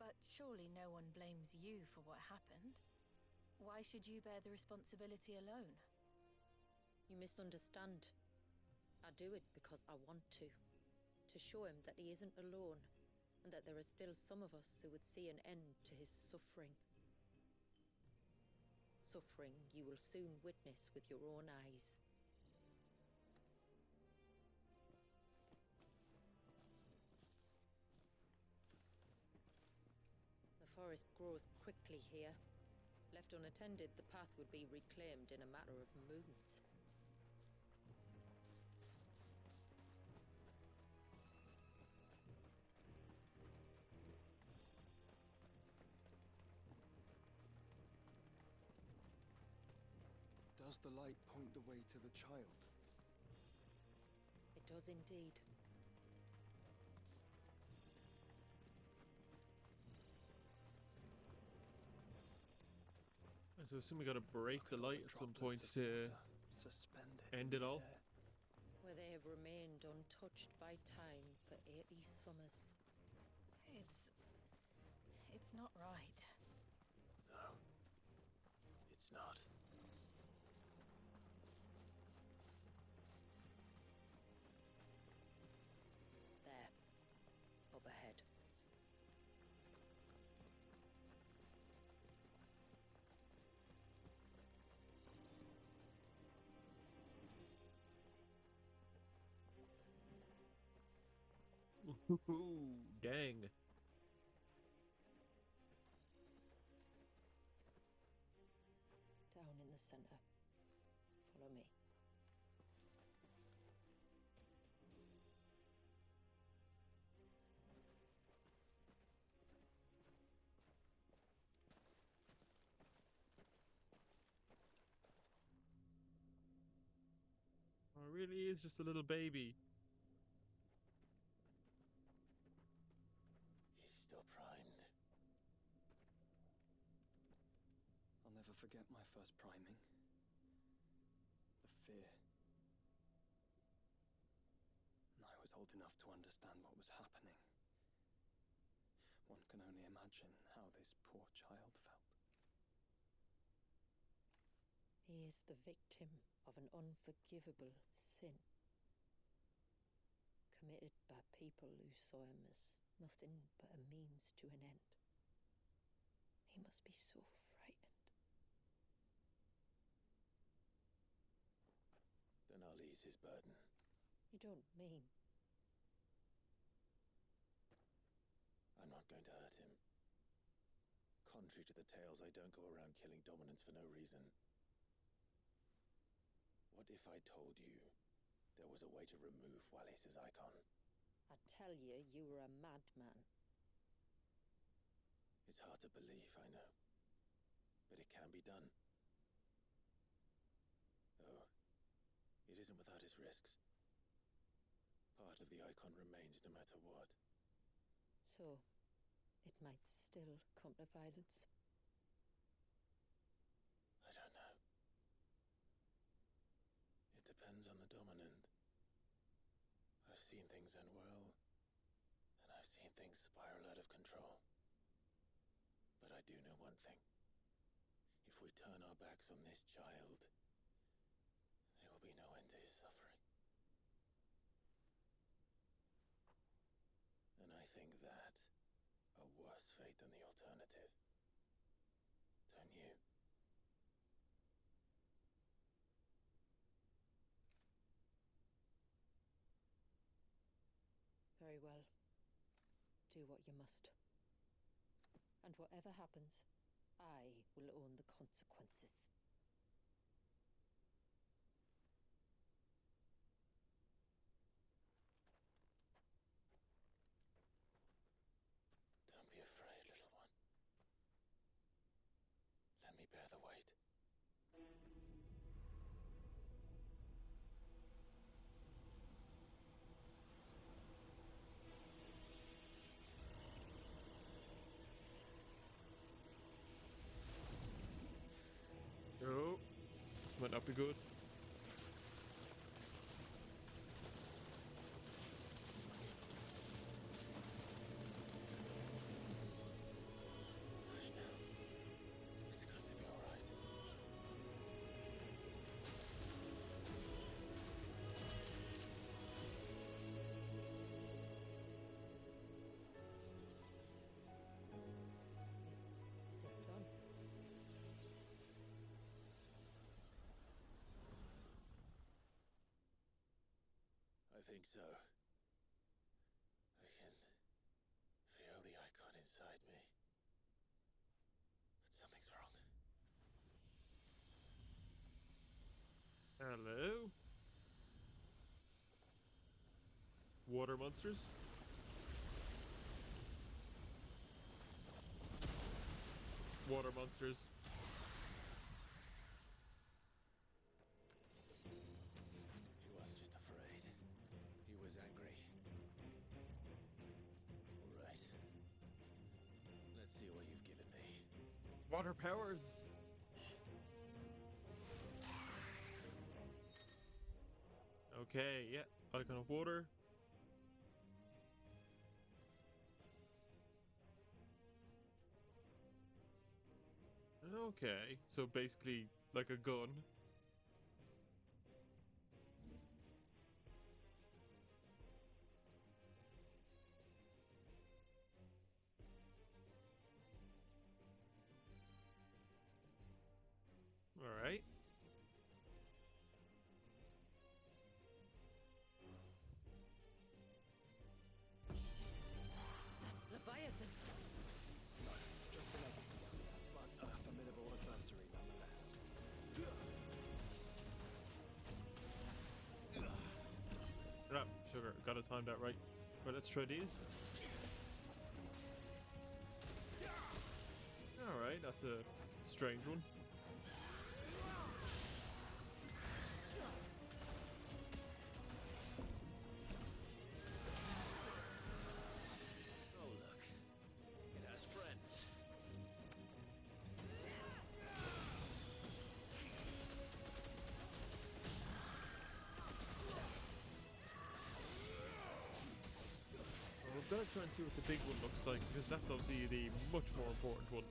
But surely no one blames you for what happened. Why should you bear the responsibility alone? You misunderstand. I do it because I want to. To show him that he isn't alone, and that there are still some of us who would see an end to his suffering. Suffering you will soon witness with your own eyes. The forest grows quickly here. Left unattended, the path would be reclaimed in a matter of moons. Does the light point the way to the child? It does indeed. So I assume we gotta break the light at some point to end it all. Where they have remained untouched by time for 80 summers. It's not right. No, it's not. There. Up ahead. Ooh, dang. Down in the center. Follow me. Oh, it really is just a little baby. He's still primed. I'll never forget my first priming. The fear. I was old enough to understand what was happening. One can only imagine how this poor child felt. He is the victim of an unforgivable sin. Committed by people who saw him as nothing but a means to an end. He must be so frightened. Then I'll ease his burden. You don't mean? I'm not going to hurt him. Contrary to the tales, I don't go around killing dominants for no reason. What if I told you there was a way to remove Wallis's icon? I tell you, you were a madman. It's hard to believe, I know. But it can be done. Though, it isn't without its risks. Part of the icon remains no matter what. So, it might still come to violence. I don't know. It depends on the dominant. I've seen things end well, and I've seen things spiral out of control. But I do know one thing. If we turn our backs on this child, there will be no end to his suffering. And I think that a worse fate than the alternative. Don't you? Very well. Do what you must. And whatever happens, I will own the consequences. Don't be afraid, little one. Let me bear the weight. Oh, this might not be good. Hush now. It's going to be all right. Is it done? I think so. I can feel the icon inside me. But something's wrong. Hello. Water monsters. Water monsters. He wasn't just afraid. He was angry. All right. Let's see what you've given me. Water powers. Okay, yeah. Icon of water. Okay, so basically like a gun. All right. Leviathan. No, just a legend, but a formidable adversary nonetheless. Ah, sugar. Gotta time that right. Well, let's try these. All right, that's a strange one. Oh, look. It has friends. Well, we're gonna try and see what the big one looks like, because that's obviously the much more important one.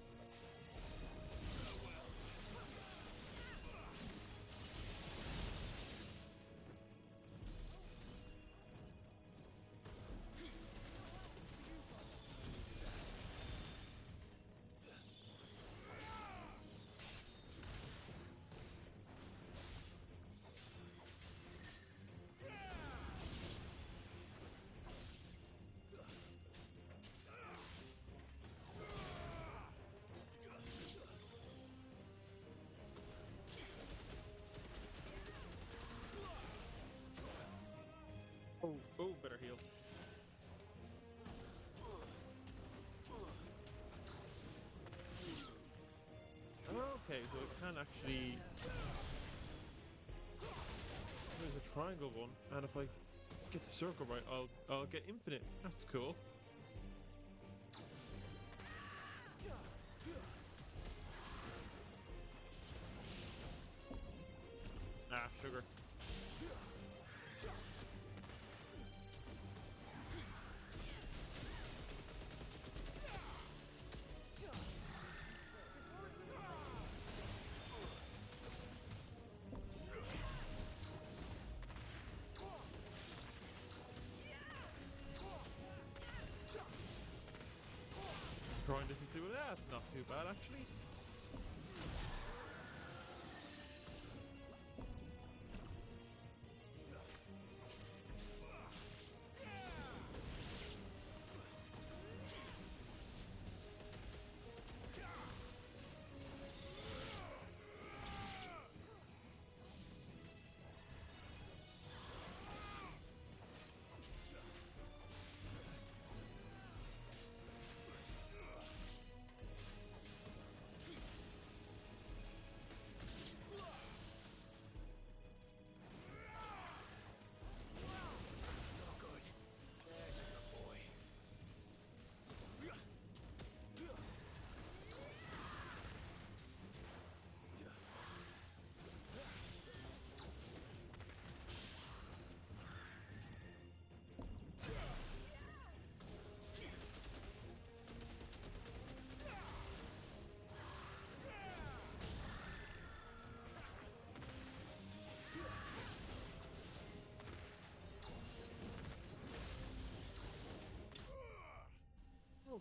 Oh, better heal. Okay, so it can actually... There's a triangle one, and if I get the circle right, I'll get infinite. That's cool. Ah, sugar. Trying this and see what that's not too bad actually.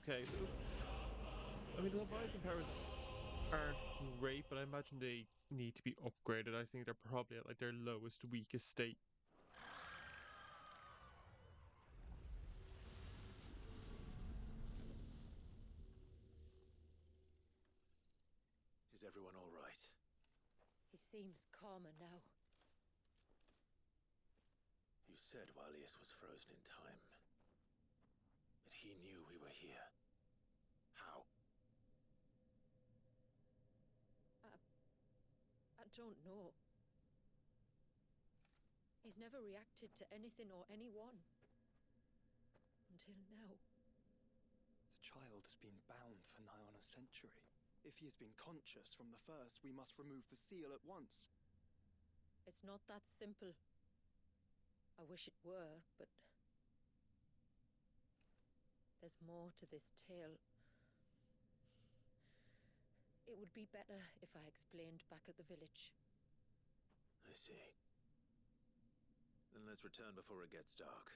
Okay, so I mean the Leviathan powers aren't great, but I imagine they need to be upgraded. I think they're probably at like their lowest, weakest state. Is everyone all right? He seems calmer now. said Walius was frozen in time. But he knew we were here. How? I don't know. He's never reacted to anything or anyone. Until now. The child has been bound for nigh on a century. If he has been conscious from the first, we must remove the seal at once. It's not that simple. I wish it were, but... there's more to this tale. It would be better if I explained back at the village. I see. Then let's return before it gets dark.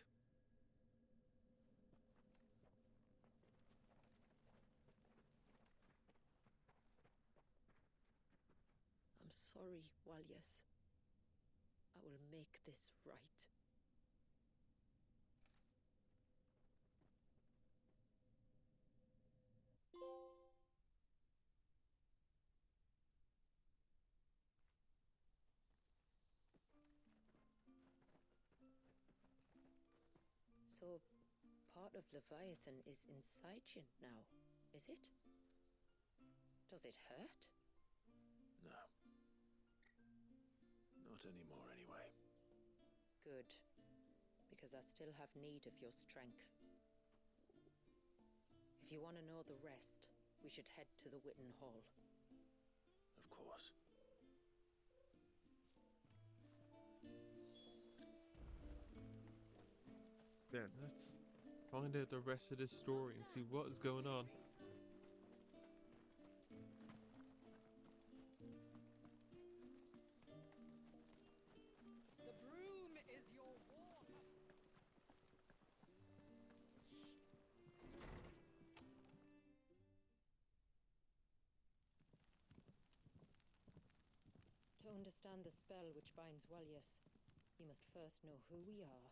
I'm sorry, Walius. I will make this right. So, part of Leviathan is inside you now, is it? Does it hurt? No. Not anymore, anyway. Good. Because I still have need of your strength. If you want to know the rest, we should head to the Witten Hall. Of course. Then let's find out the rest of this story and see what is going on. The broom is your war. To understand the spell which binds Walius, you must first know who we are,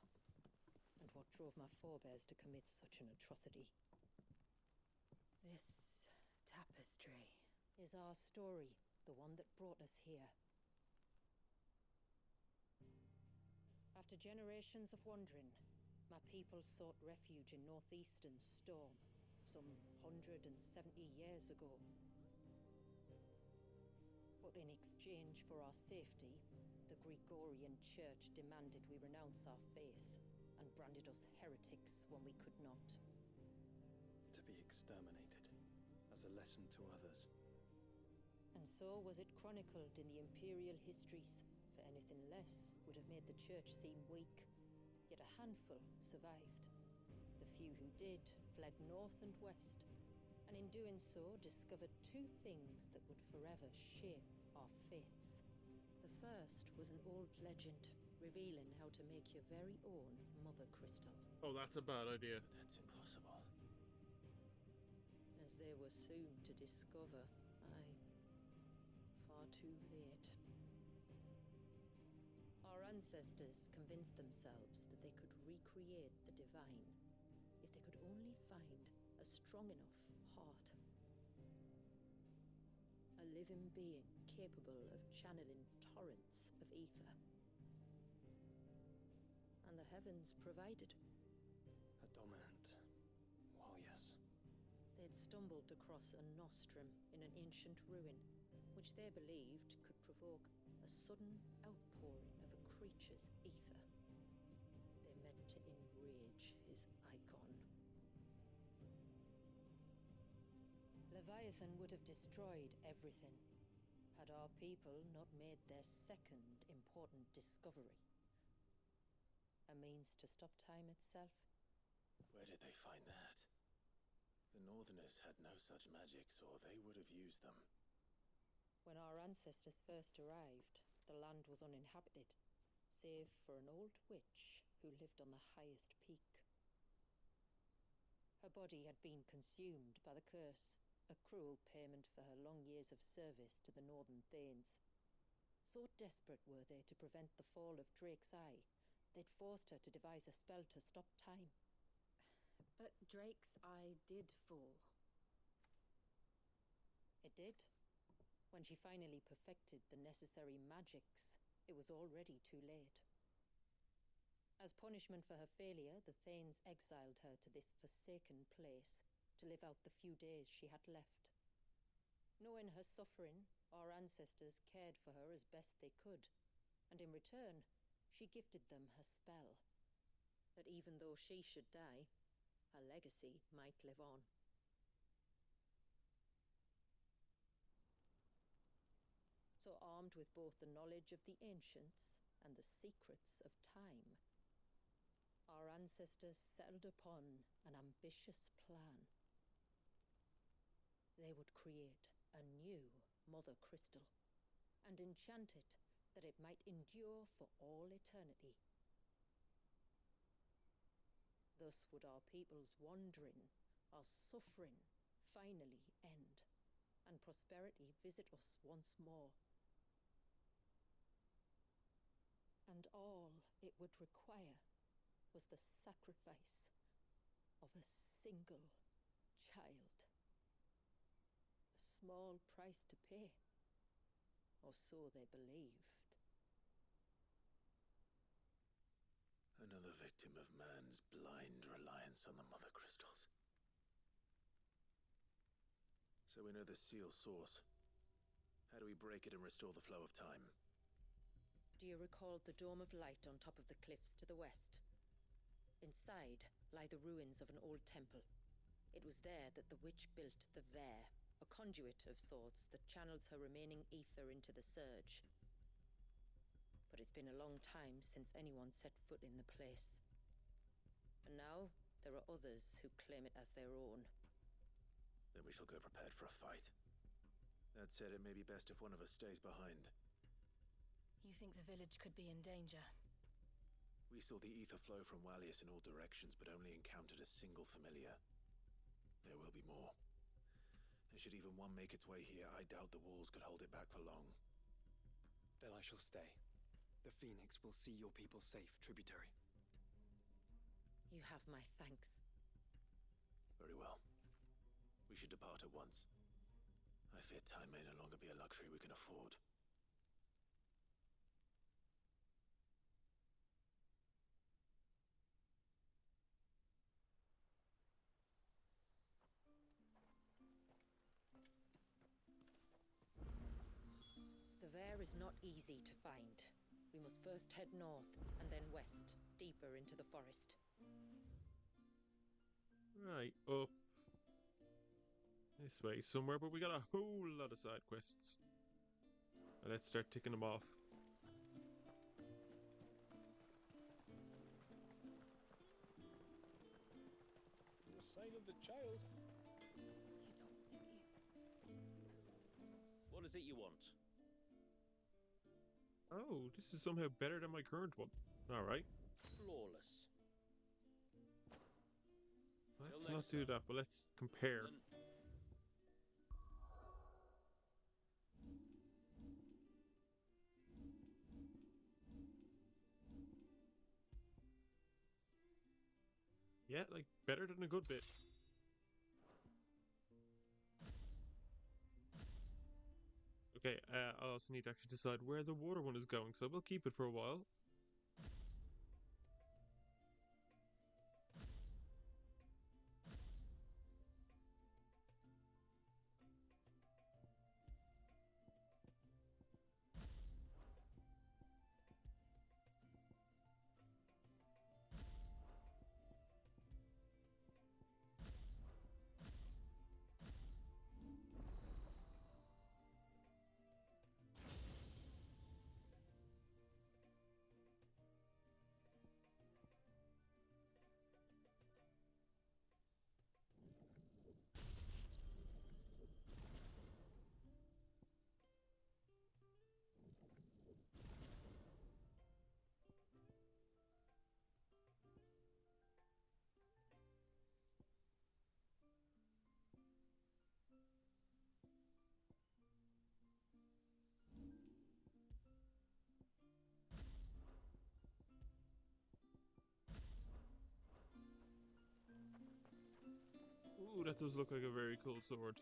and what drove my forebears to commit such an atrocity. This tapestry is our story, the one that brought us here. After generations of wandering, my people sought refuge in northeastern Storm, some 170 years ago. But in exchange for our safety, the Gregorian Church demanded we renounce our faith, and branded us heretics when we could not. To be exterminated, as a lesson to others. And so was it chronicled in the imperial histories, for anything less would have made the church seem weak. Yet a handful survived. The few who did fled north and west, and in doing so discovered two things that would forever shape our fates. The first was an old legend, revealing how to make your very own mother crystal. Oh, that's a bad idea. But that's impossible. As they were soon to discover, far too late. Our ancestors convinced themselves that they could recreate the divine if they could only find a strong enough heart. A living being capable of channeling torrents of ether. And the heavens provided. A dominant. Walius. They'd stumbled across a nostrum in an ancient ruin, which they believed could provoke a sudden outpouring of a creature's ether. They meant to enrage his icon. Leviathan would have destroyed everything, had our people not made their second important discovery. A means to stop time itself. Where did they find that? The Northerners had no such magics, or they would have used them. When our ancestors first arrived, the land was uninhabited, save for an old witch who lived on the highest peak. Her body had been consumed by the curse, a cruel payment for her long years of service to the Northern Thanes. So desperate were they to prevent the fall of Drake's Eye, they'd forced her to devise a spell to stop time. But Drake's Eye did fall. It did. When she finally perfected the necessary magics, it was already too late. As punishment for her failure, the Thanes exiled her to this forsaken place to live out the few days she had left. Knowing her suffering, our ancestors cared for her as best they could, and in return, she gifted them her spell. That even though she should die, her legacy might live on. So armed with both the knowledge of the ancients and the secrets of time, our ancestors settled upon an ambitious plan. They would create a new Mother Crystal, and enchant it that it might endure for all eternity. Thus would our people's wandering, our suffering, finally end, and prosperity visit us once more. And all it would require was the sacrifice of a single child. A small price to pay, or so they believed. Another victim of man's blind reliance on the Mother Crystals. So we know the seal source. How do we break it and restore the flow of time? Do you recall the Dome of Light on top of the cliffs to the west? Inside lie the ruins of an old temple. It was there that the witch built the Vare, a conduit of sorts that channels her remaining ether into the surge. But it's been a long time since anyone set foot in the place. And now there are others who claim it as their own. Then we shall go prepared for a fight. That said, it may be best if one of us stays behind. You think the village could be in danger? We saw the ether flow from Wallius in all directions, but only encountered a single familiar. There will be more. And should even one make its way here, I doubt the walls could hold it back for long. Then I shall stay. The Phoenix will see your people safe, tributary. You have my thanks. Very well. We should depart at once. I fear time may no longer be a luxury we can afford. The Vare is not easy to find. We must first head north, and then west, deeper into the forest. Right, up this way somewhere, but we got a whole lot of side quests. Let's start ticking them off. The sign of the child. What is it you want? Oh, this is somehow better than my current one. Alright. Flawless. Let's not do that, but let's compare. Yeah, like, better than a good bit. Okay, I'll also need to actually decide where the water one is going, so we'll keep it for a while. Ooh, that does look like a very cool sword.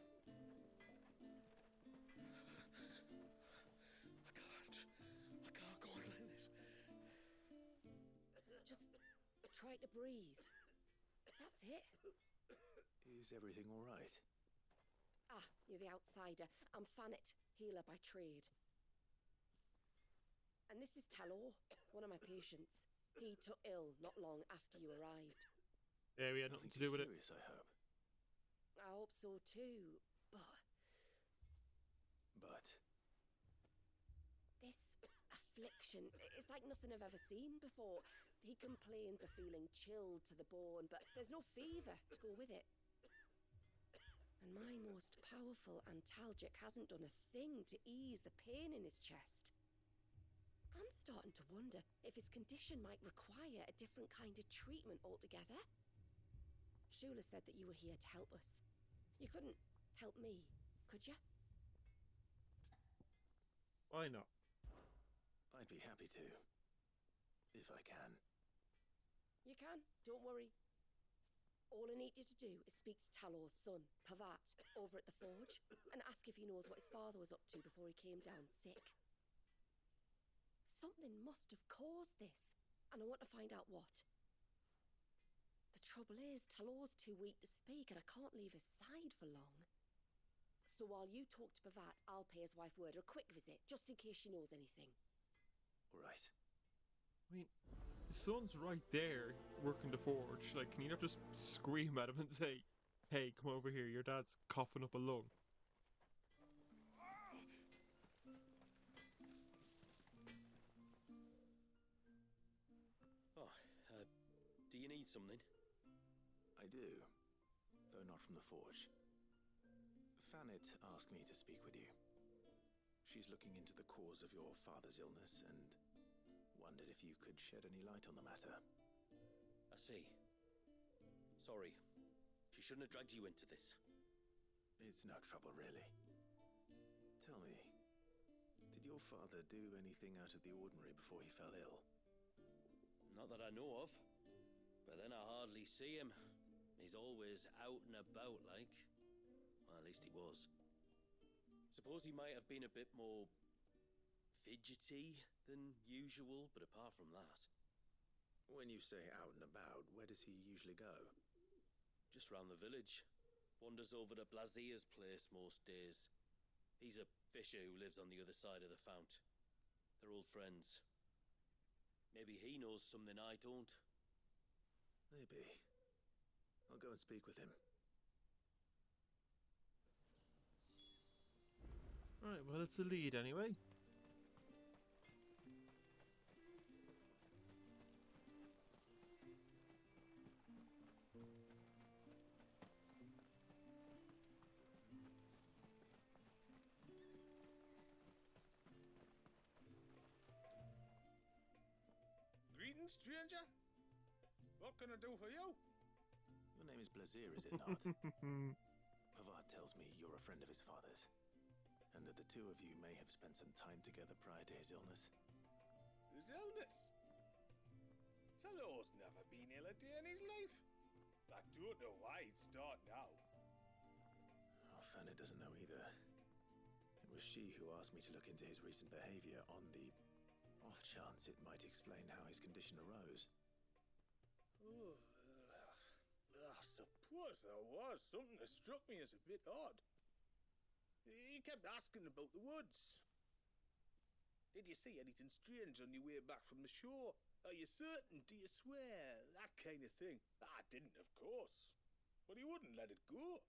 I can't go on like this. Just try to breathe. That's it. Is everything all right? Ah, you're the outsider. I'm Fanit, healer by trade. And this is Talor, one of my patients. He took ill not long after you arrived. Yeah, we had nothing to do with it. Serious, I hope. I hope so too, but this affliction, it's like nothing I've ever seen before. He complains of feeling chilled to the bone, but there's no fever to go with it. And my most powerful antalgic hasn't done a thing to ease the pain in his chest. I'm starting to wonder if his condition might require a different kind of treatment altogether. Shula said that you were here to help us. You couldn't help me, could you? Why not? I'd be happy to. If I can. You can, don't worry. All I need you to do is speak to Talor's son, Pavat, over at the forge, and ask if he knows what his father was up to before he came down sick. Something must have caused this, and I want to find out what. The trouble is, Talor's too weak to speak, and I can't leave his side for long. So while you talk to Pavat, I'll pay his wife word a quick visit, just in case she knows anything. All right. I mean, the son's right there working the forge. Like, can you not just scream at him and say, hey, come over here, your dad's coughing up a lung? Oh, do you need something? I do, though not from the forge. Fanit asked me to speak with you. She's looking into the cause of your father's illness and wondered if you could shed any light on the matter. I see. Sorry. She shouldn't have dragged you into this. It's no trouble, really. Tell me, did your father do anything out of the ordinary before he fell ill? Not that I know of. But then I hardly see him. He's always out and about, like. Well, at least he was. Suppose he might have been a bit more fidgety than usual, but apart from that... When you say out and about, where does he usually go? Just round the village. Wanders over to Blazier's place most days. He's a fisher who lives on the other side of the fount. They're old friends. Maybe he knows something I don't. Maybe. I'll go and speak with him. Right, well, it's a lead anyway. Greetings, stranger. What can I do for you? Your name is Blazier, is it not? Pavat tells me you're a friend of his father's, and that the two of you may have spent some time together prior to his illness. His illness? Talor's never been ill a day in his life. I don't know why he'd start now. Oh, Fanny doesn't know either. It was she who asked me to look into his recent behavior on the off chance it might explain how his condition arose. Oh, I suppose there was something that struck me as a bit odd. He kept asking about the woods. Did you see anything strange on your way back from the shore? Are you certain? Do you swear? That kind of thing. I didn't, of course. But he wouldn't let it go.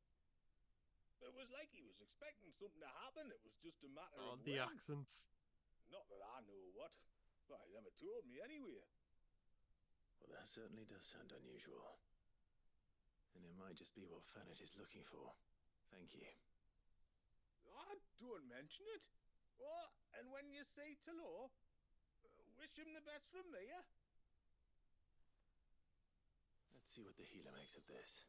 It was like he was expecting something to happen. It was just a matter of the when. accents. Not that I know what. Well, he never told me anyway. Well, that certainly does sound unusual. And it might just be what Fanit is looking for. Thank you. Don't mention it. Oh, and when you say Talor, wish him the best from me, eh? Let's see what the healer makes of this.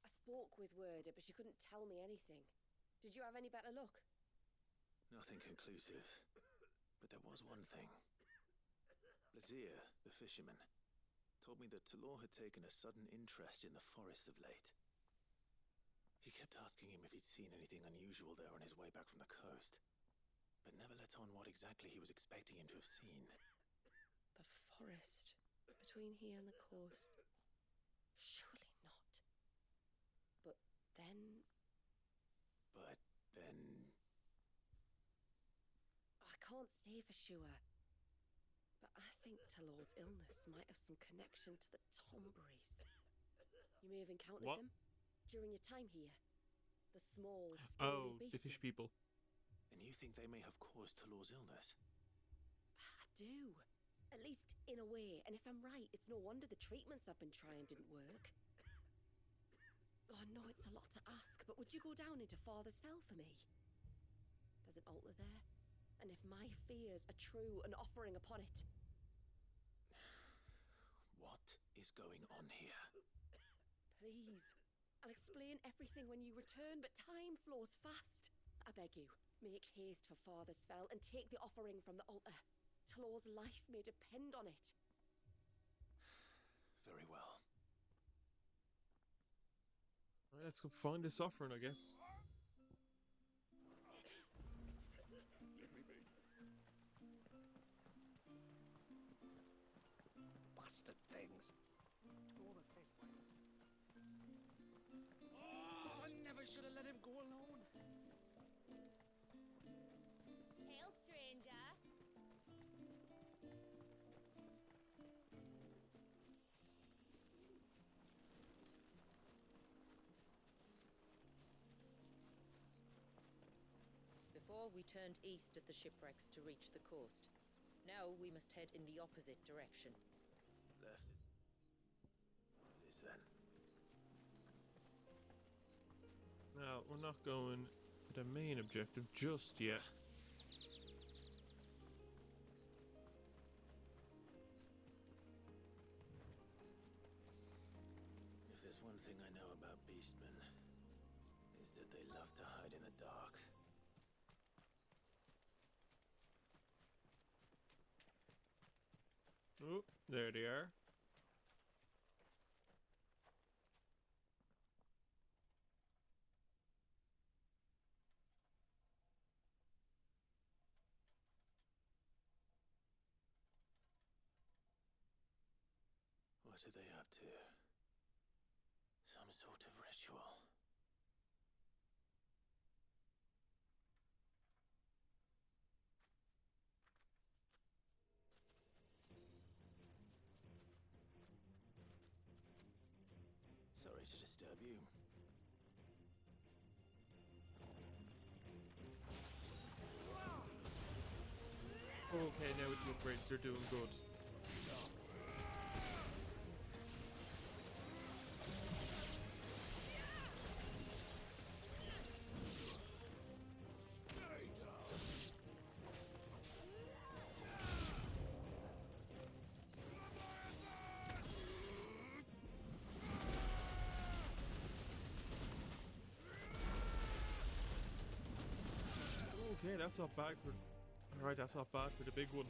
I spoke with Word, but she couldn't tell me anything. Did you have any better luck? Nothing conclusive. But there was one thing. Lazir, the fisherman, told me that Talor had taken a sudden interest in the forest of late. He kept asking him if he'd seen anything unusual there on his way back from the coast, but never let on what exactly he was expecting him to have seen. The forest between here and the coast. Surely not. But then... I can't say for sure. But I think Talor's illness might have some connection to the Tomberries. You may have encountered them during your time here. The small, scaly beasts. The fish people. And you think they may have caused Talor's illness? I do. At least in a way. And if I'm right, it's no wonder the treatments I've been trying didn't work. Oh, I know it's a lot to ask, but would you go down into Father's Fell for me? There's an altar there. And if my fears are true, an offering upon it. What is going on here? Please. I'll explain everything when you return, but time flows fast. I beg you, make haste for Father's Fell and take the offering from the altar. Talor's life may depend on it. Very well. All right, let's go find this offering, I guess. Bastard things. All the fish. Oh, I never should have let him go alone. Hail, stranger. Before we turned east at the shipwrecks to reach the coast. Now we must head in the opposite direction. Left. What is then? Now, we're not going to the main objective just yet. If there's one thing I know about beastmen, is that they love to hide in the dark. Oh, there they are. What are they up to? Some sort of ritual. Sorry to disturb you. Okay, now with the upgrades, they're doing good. Okay, that's not bad for... Alright, that's not bad for the big one.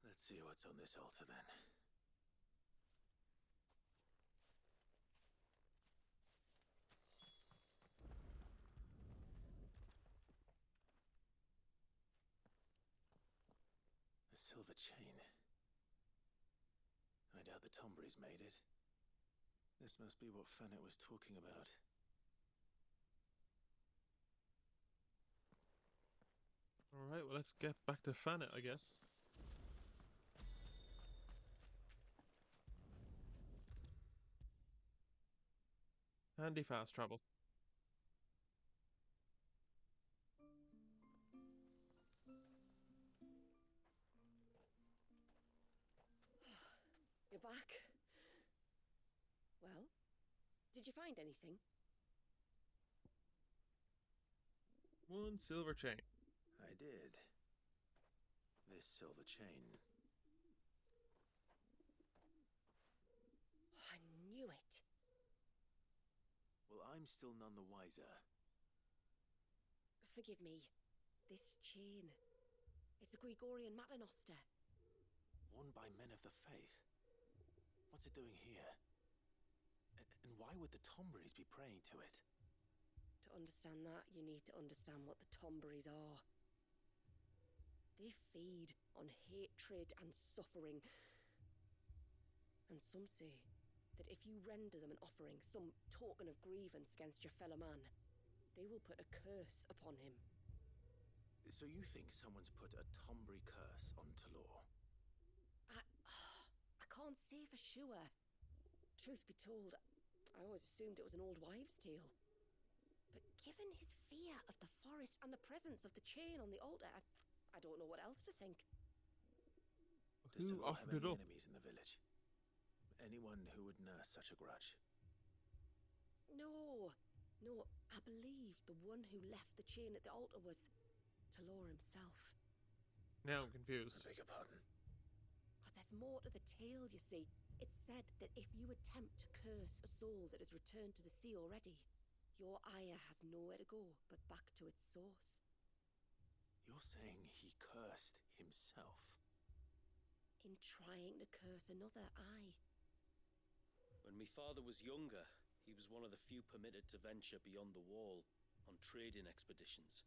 Let's see what's on this altar then. A silver chain. I doubt the Tomberries made it. This must be what Fennec was talking about. Alright, well let's get back to Fanet, I guess. Handy fast travel. Did you find anything? 1 silver chain. I did. This silver chain. I knew it. Well, I'm still none the wiser. Forgive me. This chain. It's a Gregorian Maternoster. Worn by men of the faith. What's it doing here? And why would the Tomberries be praying to it? To understand that, you need to understand what the Tomberries are. They feed on hatred and suffering. And some say that if you render them an offering, some token of grievance against your fellow man, they will put a curse upon him. So you think someone's put a Tomberry curse on Talor? I can't say for sure. Truth be told, I always assumed it was an old wives' tale. But given his fear of the forest and the presence of the chain on the altar, I don't know what else to think. Who offered it up? Enemies in the village? Anyone who would nurse such a grudge? No, I believe the one who left the chain at the altar was Talor himself. Now I'm confused. I beg your pardon. But there's more to the tale, you see. It's said that if you attempt to curse a soul that has returned to the sea already, your ire has nowhere to go but back to its source. You're saying he cursed himself? In trying to curse another, aye. When my father was younger, he was one of the few permitted to venture beyond the wall on trading expeditions.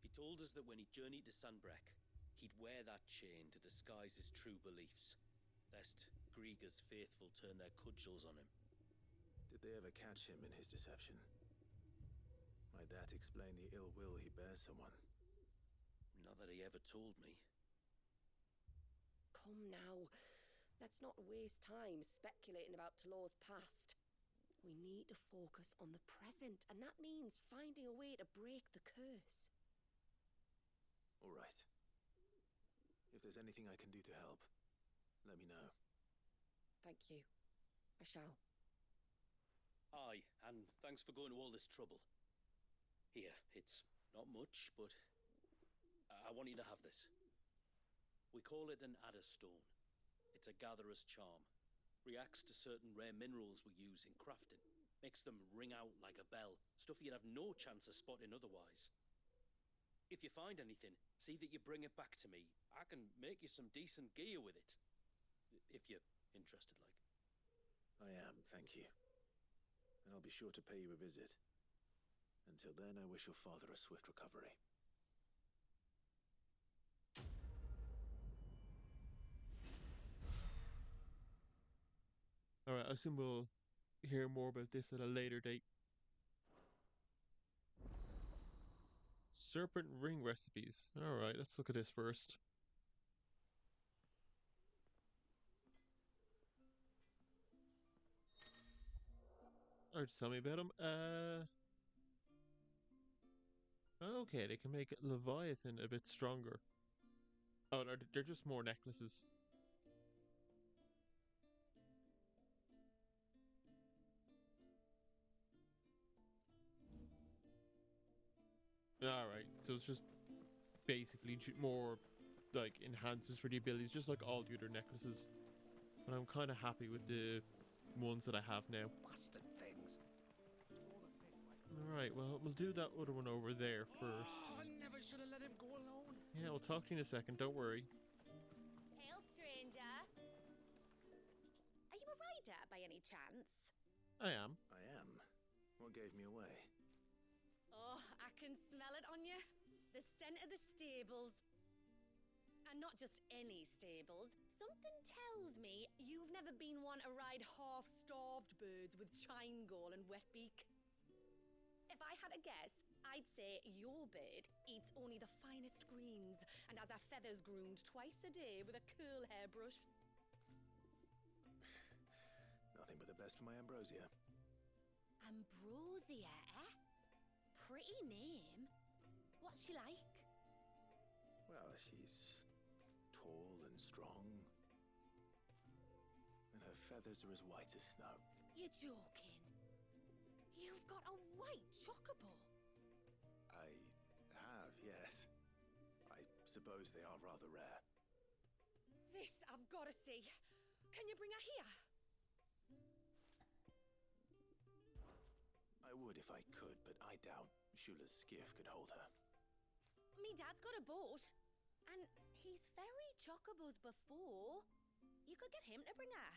He told us that when he journeyed to Sanbreque, he'd wear that chain to disguise his true beliefs, lest Griega's faithful turn their cudgels on him. Did they ever catch him in his deception? Might that explain the ill will he bears someone? Not that he ever told me. Come now, let's not waste time speculating about Talor's past. We need to focus on the present, and that means finding a way to break the curse. All right. If there's anything I can do to help, let me know. Thank you. I shall. Aye, and thanks for going to all this trouble. Here, it's not much, but I want you to have this. We call it an adder stone. It's a gatherer's charm. Reacts to certain rare minerals we use in crafting. Makes them ring out like a bell. Stuff you'd have no chance of spotting otherwise. If you find anything, see that you bring it back to me. I can make you some decent gear with it. If you're interested, like. I am, thank you. And I'll be sure to pay you a visit. Until then, I wish your father a swift recovery. Alright, I assume we'll hear more about this at a later date. Serpent ring recipes. Alright, let's look at this first. Alright, just tell me about them. Okay, they can make Leviathan a bit stronger. Oh, they're just more necklaces. Alright, so it's just basically more like enhances for the abilities, just like all the other necklaces. But I'm kind of happy with the ones that I have now. Bastard things. Alright, well, we'll do that other one over there first. Oh, I never should have let him go alone. Yeah, we'll talk to you in a second, don't worry. Hail, stranger. Are you a rider by any chance? I am. I am. What gave me away? Oh, I can smell it on you. The scent of the stables. And not just any stables. Something tells me you've never been one to ride half-starved birds with chine gall and wet beak. If I had a guess, I'd say your bird eats only the finest greens and has her feathers groomed twice a day with a curl hairbrush. Nothing but the best for my ambrosia. Ambrosia, eh? Pretty name. What's she like? Well, she's tall and strong. And her feathers are as white as snow. You're joking. You've got a white chocobo. I have, yes. I suppose they are rather rare. This I've got to see. Can you bring her here? I would if I could, but I doubt Shula's skiff could hold her. Me dad's got a boat, and he's ferried chocobos before. You could get him to bring her.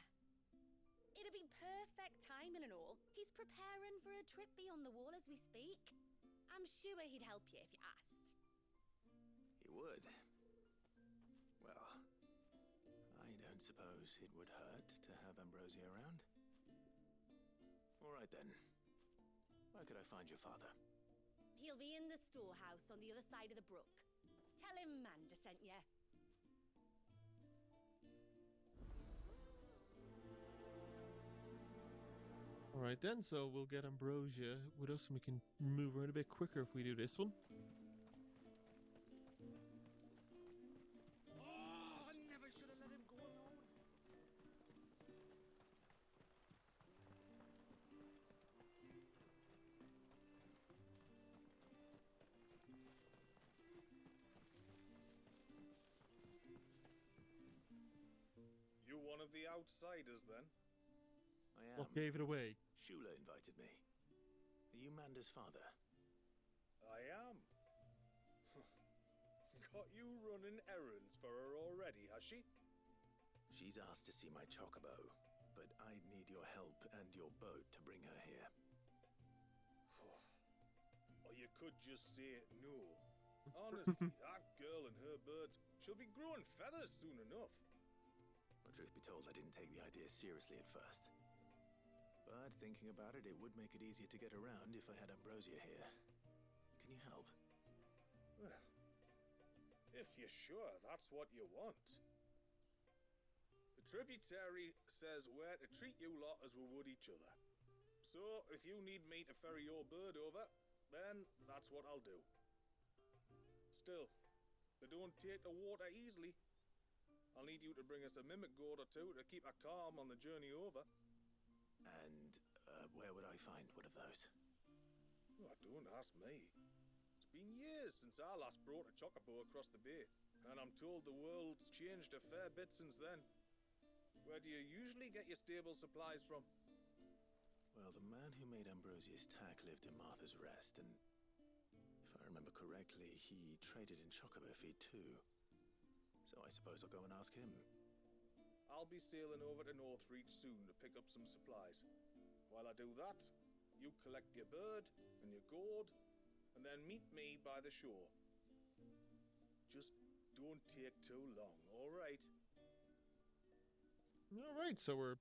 It'd be perfect timing and all. He's preparing for a trip beyond the wall as we speak. I'm sure he'd help you if you asked. He would. Well, I don't suppose it would hurt to have Ambrosia around. All right then. Where could I find your father? He'll be in the storehouse on the other side of the brook. Tell him Manda sent you. Alright then, so we'll get Ambrosia with us and we can move around a bit quicker if we do this one. Oh, I never should have let him go alone. You one of the outsiders then? I am. What gave it away? Shula invited me. Are you Manda's father? I am. Got you running errands for her already, has she? She's asked to see my chocobo, but I'd need your help and your boat to bring her here. Or you could just say no. Honestly, that girl and her birds, she'll be growing feathers soon enough. Well, truth be told, I didn't take the idea seriously at first. But thinking about it, it would make it easier to get around if I had Ambrosia here. Can you help? Well, if you're sure that's what you want. The tributary says we're to treat you lot as we would each other. So, if you need me to ferry your bird over, then that's what I'll do. Still, they don't take the water easily. I'll need you to bring us a mimic gourd or two to keep her calm on the journey over. And where would I find one of those? Oh, don't ask me. It's been years since I last brought a chocobo across the bay, and I'm told the world's changed a fair bit since then. Where do you usually get your stable supplies from? Well, the man who made Ambrosia's tack lived in Martha's Rest, and if I remember correctly, he traded in chocobo feed too. So I suppose I'll go and ask him. I'll be sailing over to Northreach soon to pick up some supplies. While I do that, you collect your bird and your gourd, and then meet me by the shore. Just don't take too long, alright? Alright, so we're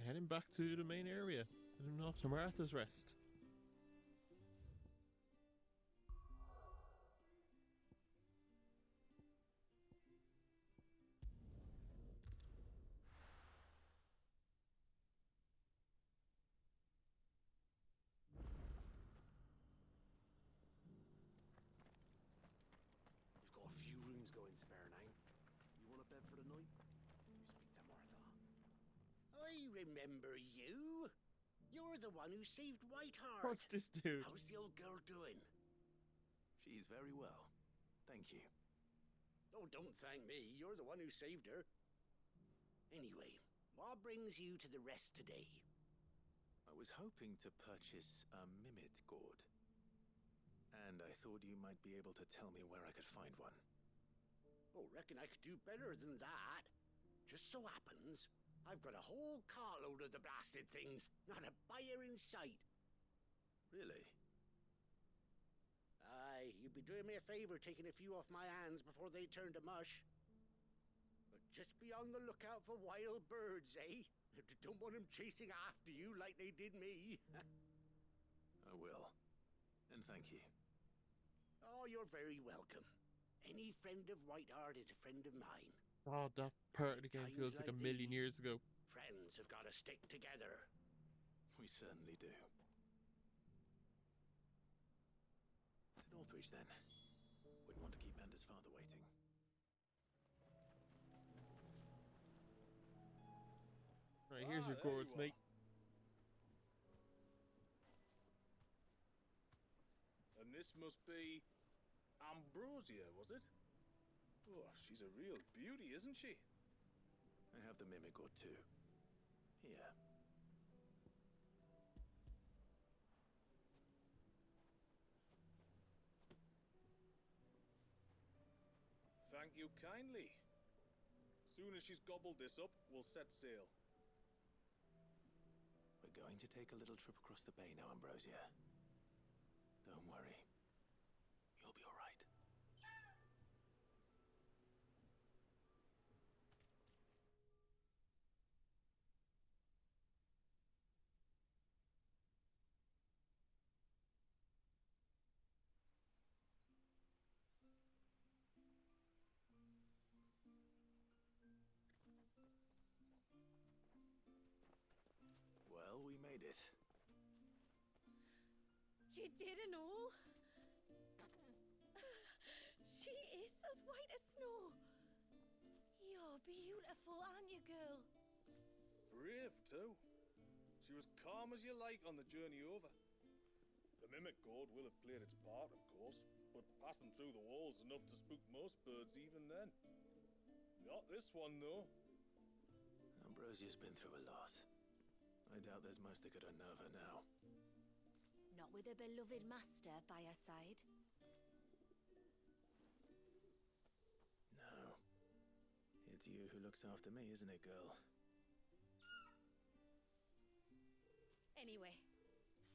heading back to the main area, heading off to Martha's Rest. We've got a few rooms going spare now. You want a bed for the night? You speak to Martha. I remember you. You're the one who saved Whiteheart. What's this dude? How's the old girl doing? She's very well. Thank you. Oh, don't thank me. You're the one who saved her. Anyway, what brings you to the rest today? I was hoping to purchase a mimit gourd. And I thought you might be able to tell me where I could find one. Oh, reckon I could do better than that. Just so happens, I've got a whole carload of the blasted things. Not a buyer in sight. Really? Aye, you'd be doing me a favor taking a few off my hands before they turn to mush. But just be on the lookout for wild birds, eh? Don't want them chasing after you like they did me. I will. And thank you. Oh, you're very welcome. Any friend of Whiteheart is a friend of mine. Oh, that part of the game feels like a million years ago. Friends have got to stick together. We certainly do. To Northreach, then. Wouldn't want to keep Manda's father waiting. Right, here's your there gourds, you mate. this must be Ambrosia, was it? Oh, she's a real beauty, isn't she? I have the mimic or two. Here. Thank you kindly. Soon as she's gobbled this up, we'll set sail. We're going to take a little trip across the bay now, Ambrosia. Don't worry. You'll be all right. Well, we made it. You didn't all? She is as white as snow. You're beautiful, aren't you, girl? Brave, too. She was calm as you like on the journey over. The mimic gourd will have played its part, of course, but passing through the walls enough to spook most birds even then. Not this one, though. Ambrosia's been through a lot. I doubt there's much that could unnerve her now. Not with a beloved master by her side. No. It's you who looks after me, isn't it, girl? Anyway,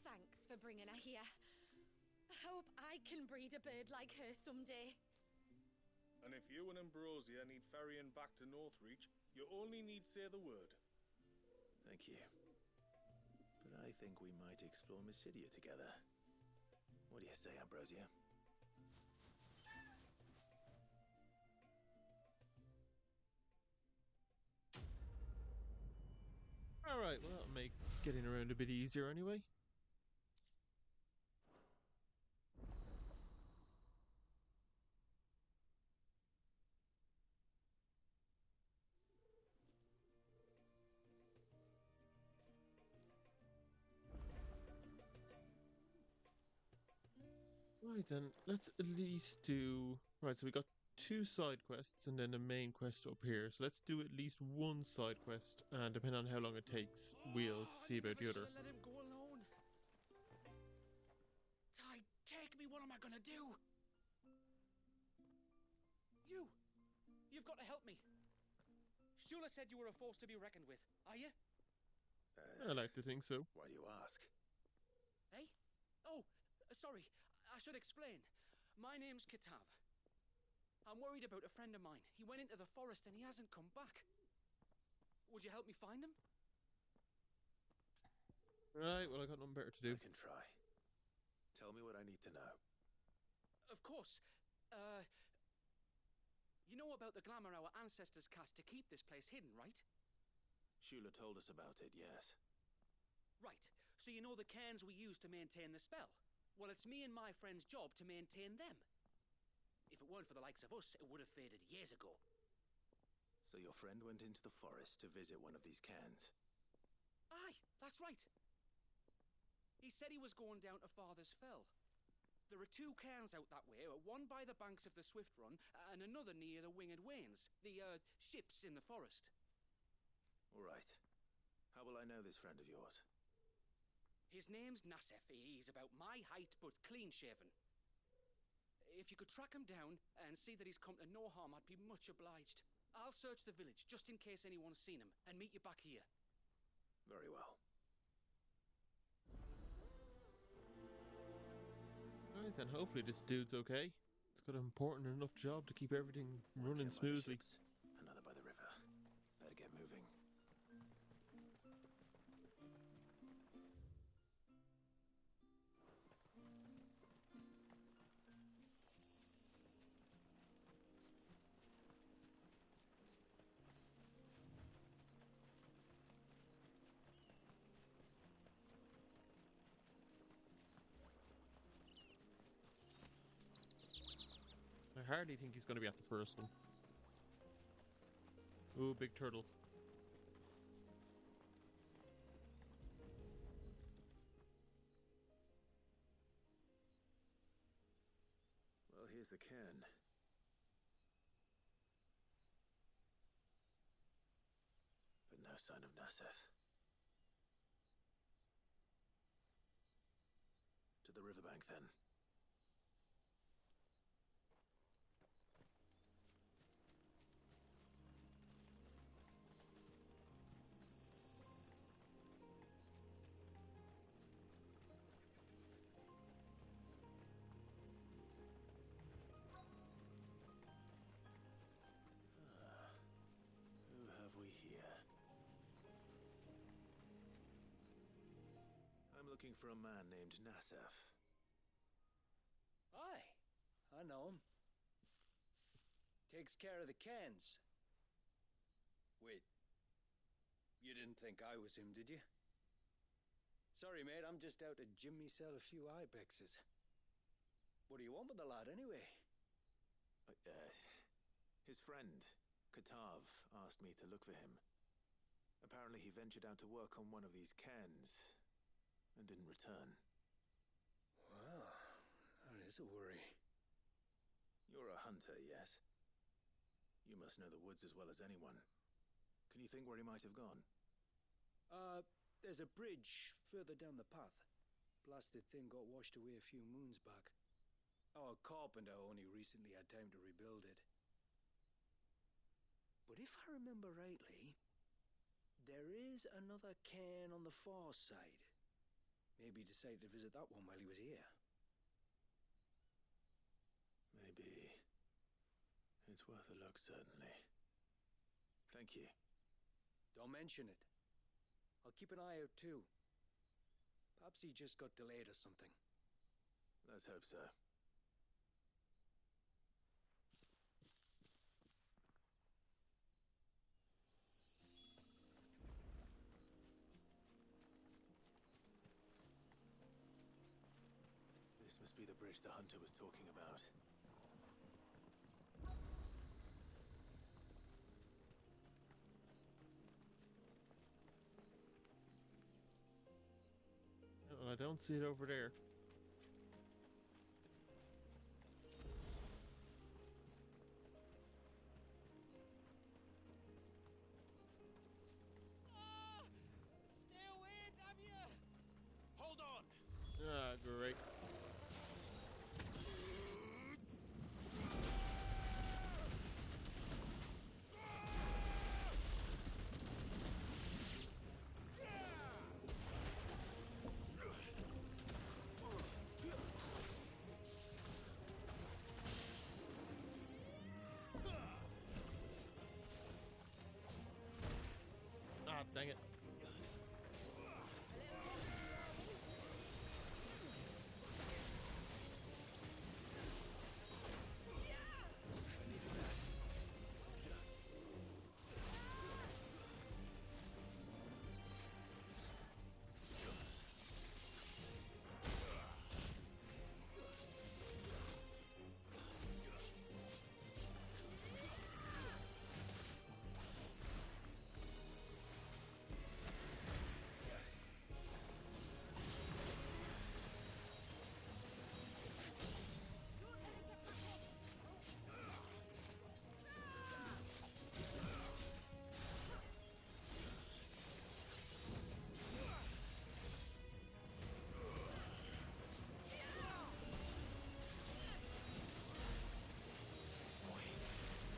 thanks for bringing her here. I hope I can breed a bird like her someday. And if you and Ambrosia need ferrying back to Northreach, you only need say the word. Thank you. But I think we might explore Mysidia together. What do you say, Ambrosia? Alright, well that'll make getting around a bit easier anyway. Right then, let's at least do... Right, so we got 2 side quests and then a main quest up here. So let's do at least 1 side quest, and depending on how long it takes, we'll see about the other. Let him go alone. Ty, take me. What am I gonna do? You've got to help me. Shula said you were a force to be reckoned with. Are you? I like to think so. Why do you ask? Hey? Oh, sorry. I should explain. My name's Kitav. I'm worried about a friend of mine. He went into the forest and he hasn't come back. Would you help me find him? Right, well I got nothing better to do. I can try. Tell me what I need to know. Of course. You know about the glamour our ancestors cast to keep this place hidden, right? Shula told us about it, yes. Right. So you know the cairns we use to maintain the spell? Well, it's me and my friend's job to maintain them. If it weren't for the likes of us, it would have faded years ago. So your friend went into the forest to visit one of these cairns? Aye, that's right. He said he was going down to Father's Fell. There are 2 cairns out that way, one by the banks of the Swift Run, and another near the Winged Wains, the ships in the forest. All right. How will I know this friend of yours? His name's Nassef. He's about my height, but clean-shaven. If you could track him down and see that he's come to no harm, I'd be much obliged. I'll search the village, just in case anyone's seen him, and meet you back here. Very well. Right then, hopefully this dude's okay. It's got an important enough job to keep everything running smoothly. Another by the river. Better get moving. I hardly think he's going to be at the first one. Ooh, big turtle. Here's the cairn. But no sign of Nasef. To the riverbank, then. Who have we here? I'm looking for a man named Nasef. Aye, I know him. Takes care of the cans. Wait, you didn't think I was him, did you? Sorry, mate, I'm just out to gym myself a few ibexes. What do you want with the lad, anyway? His friend, Katav, asked me to look for him. Apparently he ventured out to work on one of these cairns and didn't return. Well, that is a worry. You're a hunter, yes? You must know the woods as well as anyone. Can you think where he might have gone? There's a bridge further down the path. Blasted thing got washed away a few moons back. Our carpenter only recently had time to rebuild it. But if I remember rightly, there is another cairn on the far side. Maybe he decided to visit that one while he was here. Maybe. It's worth a look, certainly. Thank you. Don't mention it. I'll keep an eye out too. Perhaps he just got delayed or something. Let's hope so. This must be the bridge the hunter was talking about. I don't see it over there. Stay away, damn you! Hold on! Ah, great. Ah, dang it.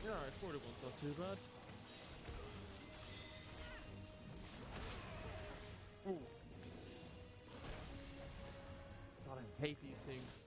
Yeah, alright, 41's not too bad. Ooh. God, I hate these things.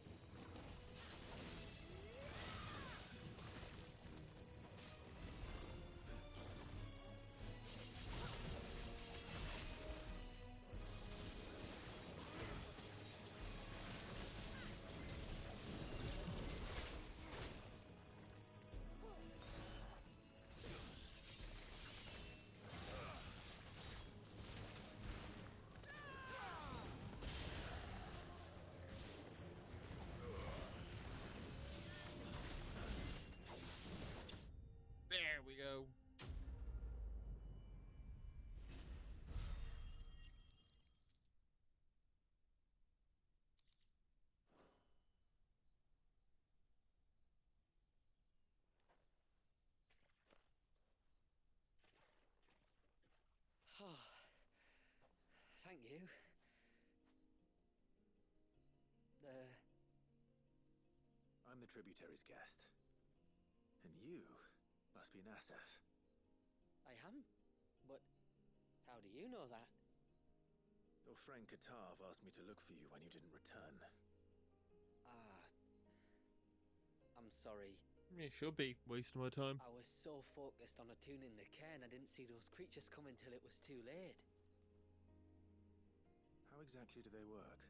thank you. I'm the tributary's guest. And you must be Nasef. I am? But how do you know that? Your friend Katav asked me to look for you when you didn't return. I'm sorry. It should be. Wasting my time. I was so focused on attuning the cairn, I didn't see those creatures coming till it was too late. How exactly do they work?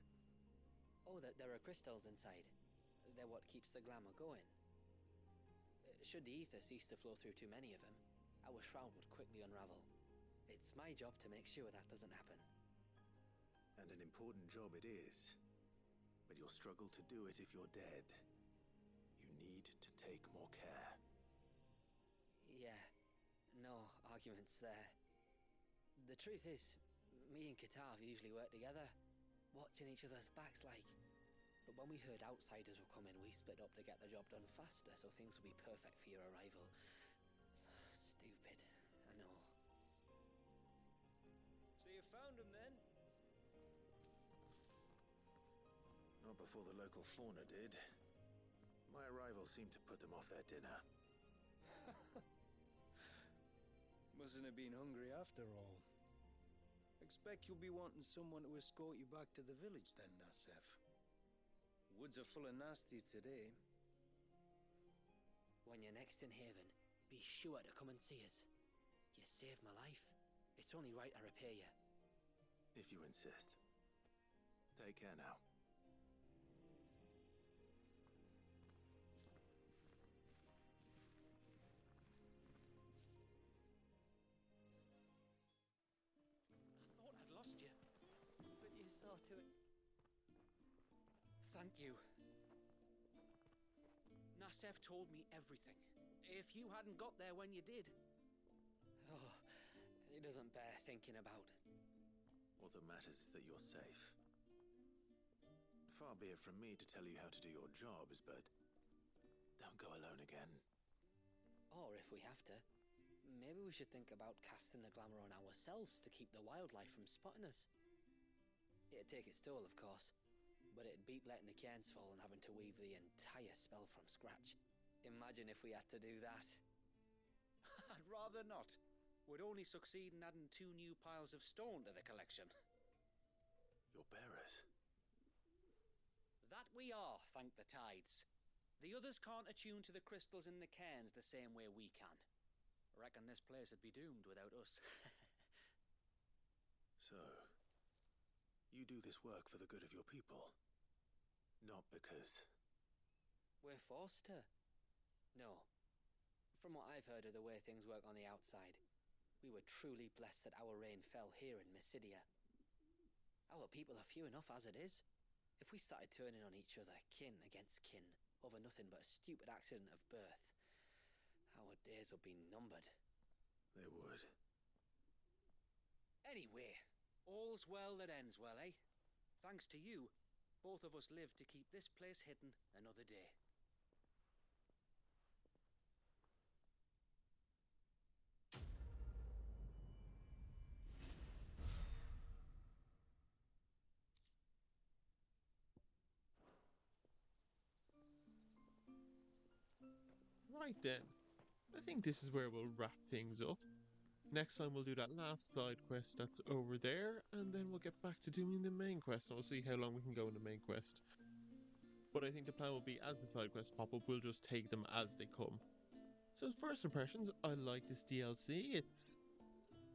Oh, there are crystals inside. They're what keeps the glamour going. Should the ether cease to flow through too many of them, our shroud would quickly unravel. It's my job to make sure that doesn't happen. And an important job it is. But you'll struggle to do it if you're dead. You need to take more care. Yeah, no arguments there. The truth is, me and Katav usually work together, watching each other's backs like. But when we heard outsiders were coming, we split up to get the job done faster, so things would be perfect for your arrival. Stupid, I know. So you found him then? Not before the local fauna did. My arrival seemed to put them off their dinner. Mustn't have been hungry after all. Expect you'll be wanting someone to escort you back to the village then, Nasef. Woods are full of nasties today. When you're next in Haven, be sure to come and see us. You saved my life. It's only right I repay you. If you insist. Take care now. I thought I'd lost you, but you saw to it. Thank you. Nasef told me everything. If you hadn't got there when you did... Oh, it doesn't bear thinking about. All that matters is that you're safe. Far be it from me to tell you how to do your jobs, but don't go alone again. Or if we have to, maybe we should think about casting the glamour on ourselves to keep the wildlife from spotting us. It'd take its toll, of course, but it'd beat letting the cairns fall and having to weave the entire spell from scratch. Imagine if we had to do that. I'd rather not. Would only succeed in adding 2 new piles of stone to the collection. Your bearers? That we are, thank the tides. The others can't attune to the crystals in the cairns the same way we can. Reckon this place would be doomed without us. So, you do this work for the good of your people? Not because... We're forced to. No. From what I've heard of the way things work on the outside, we were truly blessed that our reign fell here in Mysidia. Our people are few enough as it is. If we started turning on each other, kin against kin, over nothing but a stupid accident of birth, our days would be numbered. They would. Anyway, all's well that ends well, eh? Thanks to you, both of us lived to keep this place hidden another day. Right then, I think this is where we'll wrap things up. Next time we'll do that last side quest that's over there, and then we'll get back to doing the main quest, and we'll see how long we can go in the main quest. But I think the plan will be, as the side quests pop up, we'll just take them as they come. So first impressions, I like this DLC. It's,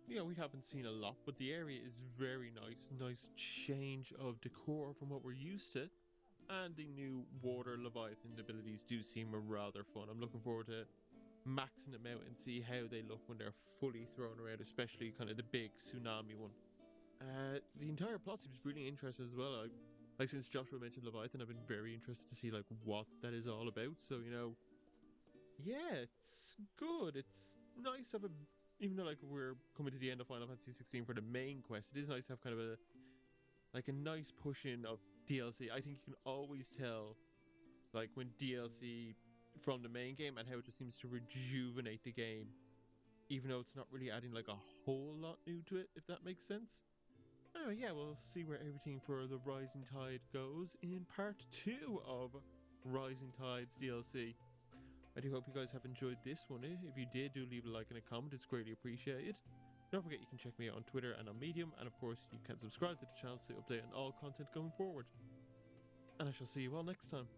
you know, we haven't seen a lot, but the area is very nice. Nice change of decor from what we're used to. And the new water Leviathan abilities do seem rather fun. I'm looking forward to maxing them out and see how they look when they're fully thrown around, especially kind of the big tsunami one. The entire plot seems really interesting as well. Like since Joshua mentioned Leviathan, I've been very interested to see like what that is all about. So, you know, yeah, it's good. It's nice to have even though like we're coming to the end of Final Fantasy 16 for the main quest, it is nice to have kind of a nice push in of DLC. I think you can always tell like when DLC from the main game and how it just seems to rejuvenate the game, even though it's not really adding like a whole lot new to it, if that makes sense. Anyway, yeah, we'll see where everything for the Rising Tide goes in part 2 of Rising Tides DLC. I do hope you guys have enjoyed this one. If you did, do leave a like and a comment, it's greatly appreciated. Don't forget you can check me out on Twitter and on Medium, and of course you can subscribe to the channel to stay updated on all content going forward. And I shall see you all next time.